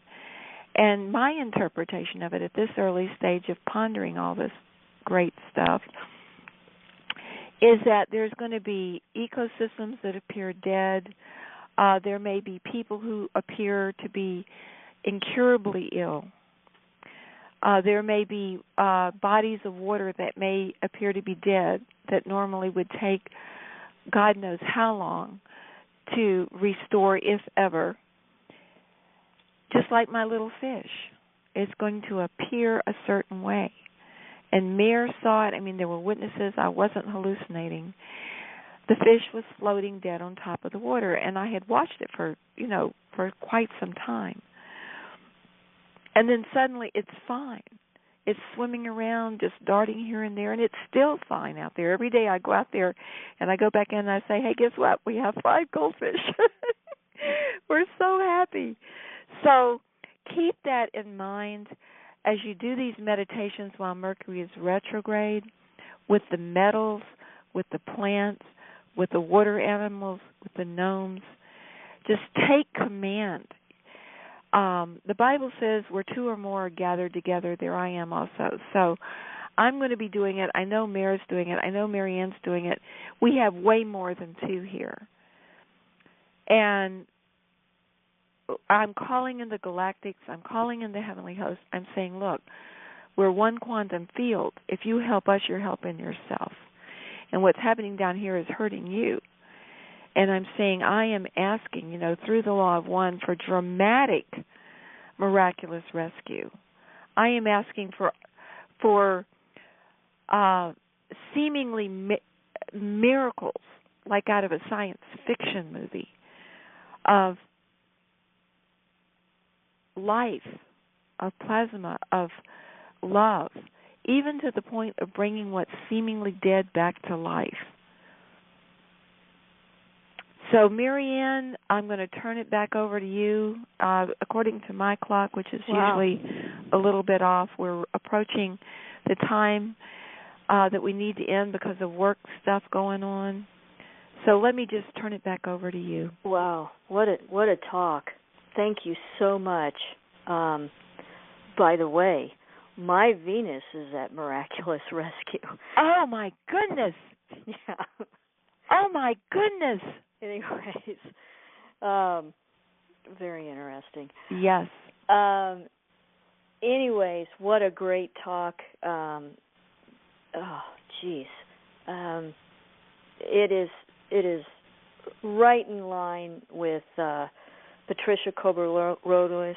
[SPEAKER 2] And my interpretation of it at this early stage of pondering all this great stuff is that there's going to be ecosystems that appear dead. There may be people who appear to be incurably ill. There may be bodies of water that may appear to be dead that normally would take God knows how long to restore, if ever. Just like my little fish. It's going to appear a certain way. And Mare saw it. I mean, there were witnesses. I wasn't hallucinating. The fish was floating dead on top of the water, and I had watched it for quite some time. And then suddenly it's fine. It's swimming around, just darting here and there, and it's still fine out there. Every day I go out there, and I go back in and I say, hey, guess what? We have 5 goldfish. We're so happy. So keep that in mind as you do these meditations while Mercury is retrograde, with the metals, with the plants, with the water animals, with the gnomes. Just take command. The Bible says where 2 or more are gathered together, there I am also. So I'm going to be doing it. I know Mare's doing it. I know Marianne's doing it. We have way more than 2 here. And I'm calling in the galactics. I'm calling in the heavenly host. I'm saying, look, we're one quantum field. If you help us, you're helping yourself. And what's happening down here is hurting you. And I'm saying I am asking, through the law of one, for dramatic, miraculous rescue. I am asking for seemingly miracles, like out of a science fiction movie, of life, of plasma, of love, even to the point of bringing what's seemingly dead back to life. So, Marianne, I'm going to turn it back over to you. According to my clock, which is usually a little bit off, we're approaching the time that we need to end because of work stuff going on. So let me just turn it back over to you.
[SPEAKER 1] Wow, what a talk. Thank you so much. By the way, my Venus is at Miraculous Rescue.
[SPEAKER 2] Oh, my goodness.
[SPEAKER 1] Yeah.
[SPEAKER 2] Oh, my goodness.
[SPEAKER 1] Anyways, very interesting.
[SPEAKER 2] Yes.
[SPEAKER 1] Anyways, what a great talk. It is right in line with Patricia Kobler-Robles.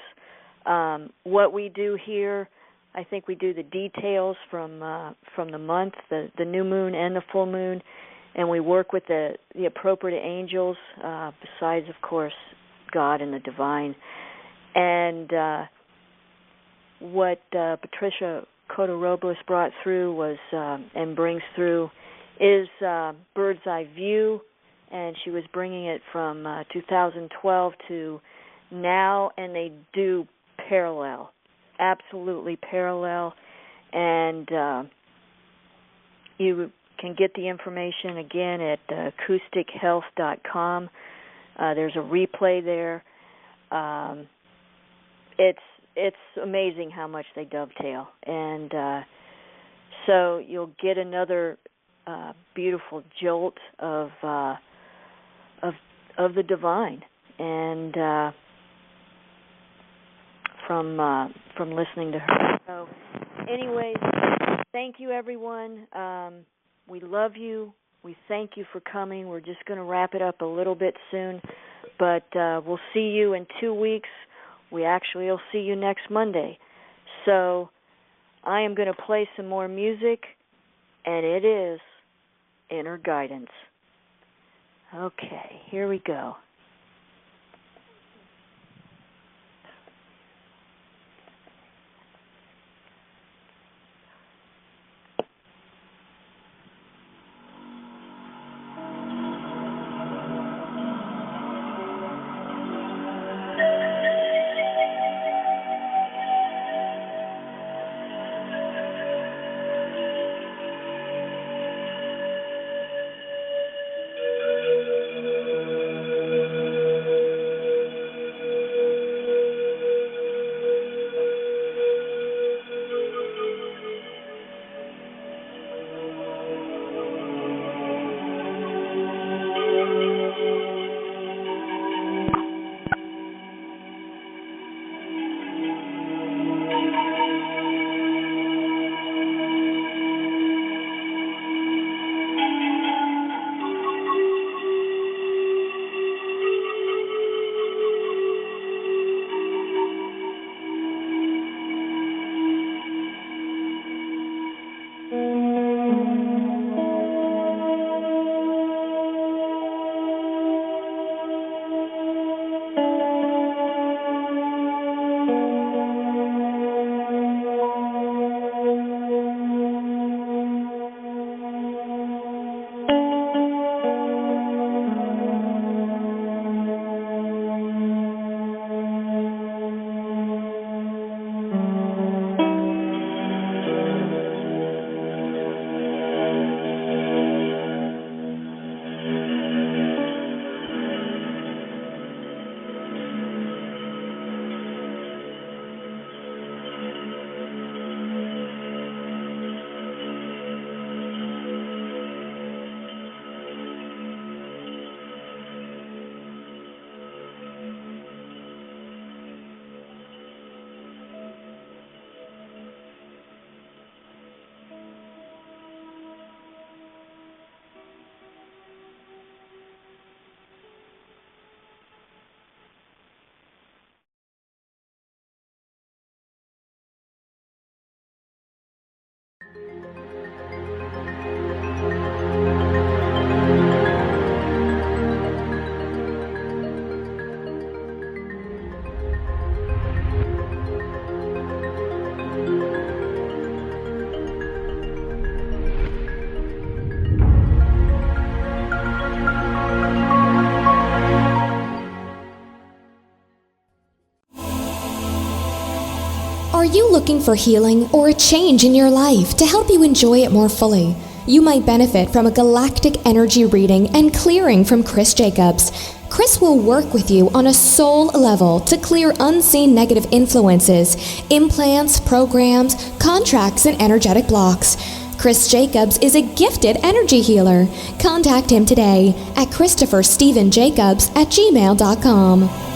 [SPEAKER 1] What we do here, I think we do the details from the month, the new moon and the full moon, and we work with the appropriate angels, besides, of course, God and the divine. And what Patricia Kobler-Robles brought through was and brings through is bird's eye view, and she was bringing it from 2012 to now, and they do parallel, absolutely parallel. And you can get the information again at acoustichealth.com. There's a replay there. It's amazing how much they dovetail, and so you'll get another beautiful jolt of the divine, and from listening to her. So, anyways, thank you, everyone. We love you. We thank you for coming. We're just going to wrap it up a little bit soon, but we'll see you in 2 weeks. We'll see you next Monday. So I am going to play some more music, and it is Inner Guidance. Okay, here we go.
[SPEAKER 4] Are you looking for healing or a change in your life to help you enjoy it more fully? You might benefit from a galactic energy reading and clearing from Chris Jacobs. Chris will work with you on a soul level to clear unseen negative influences, implants, programs, contracts, and energetic blocks. Chris Jacobs is a gifted energy healer. Contact him today at ChristopherStephenJacobs@gmail.com.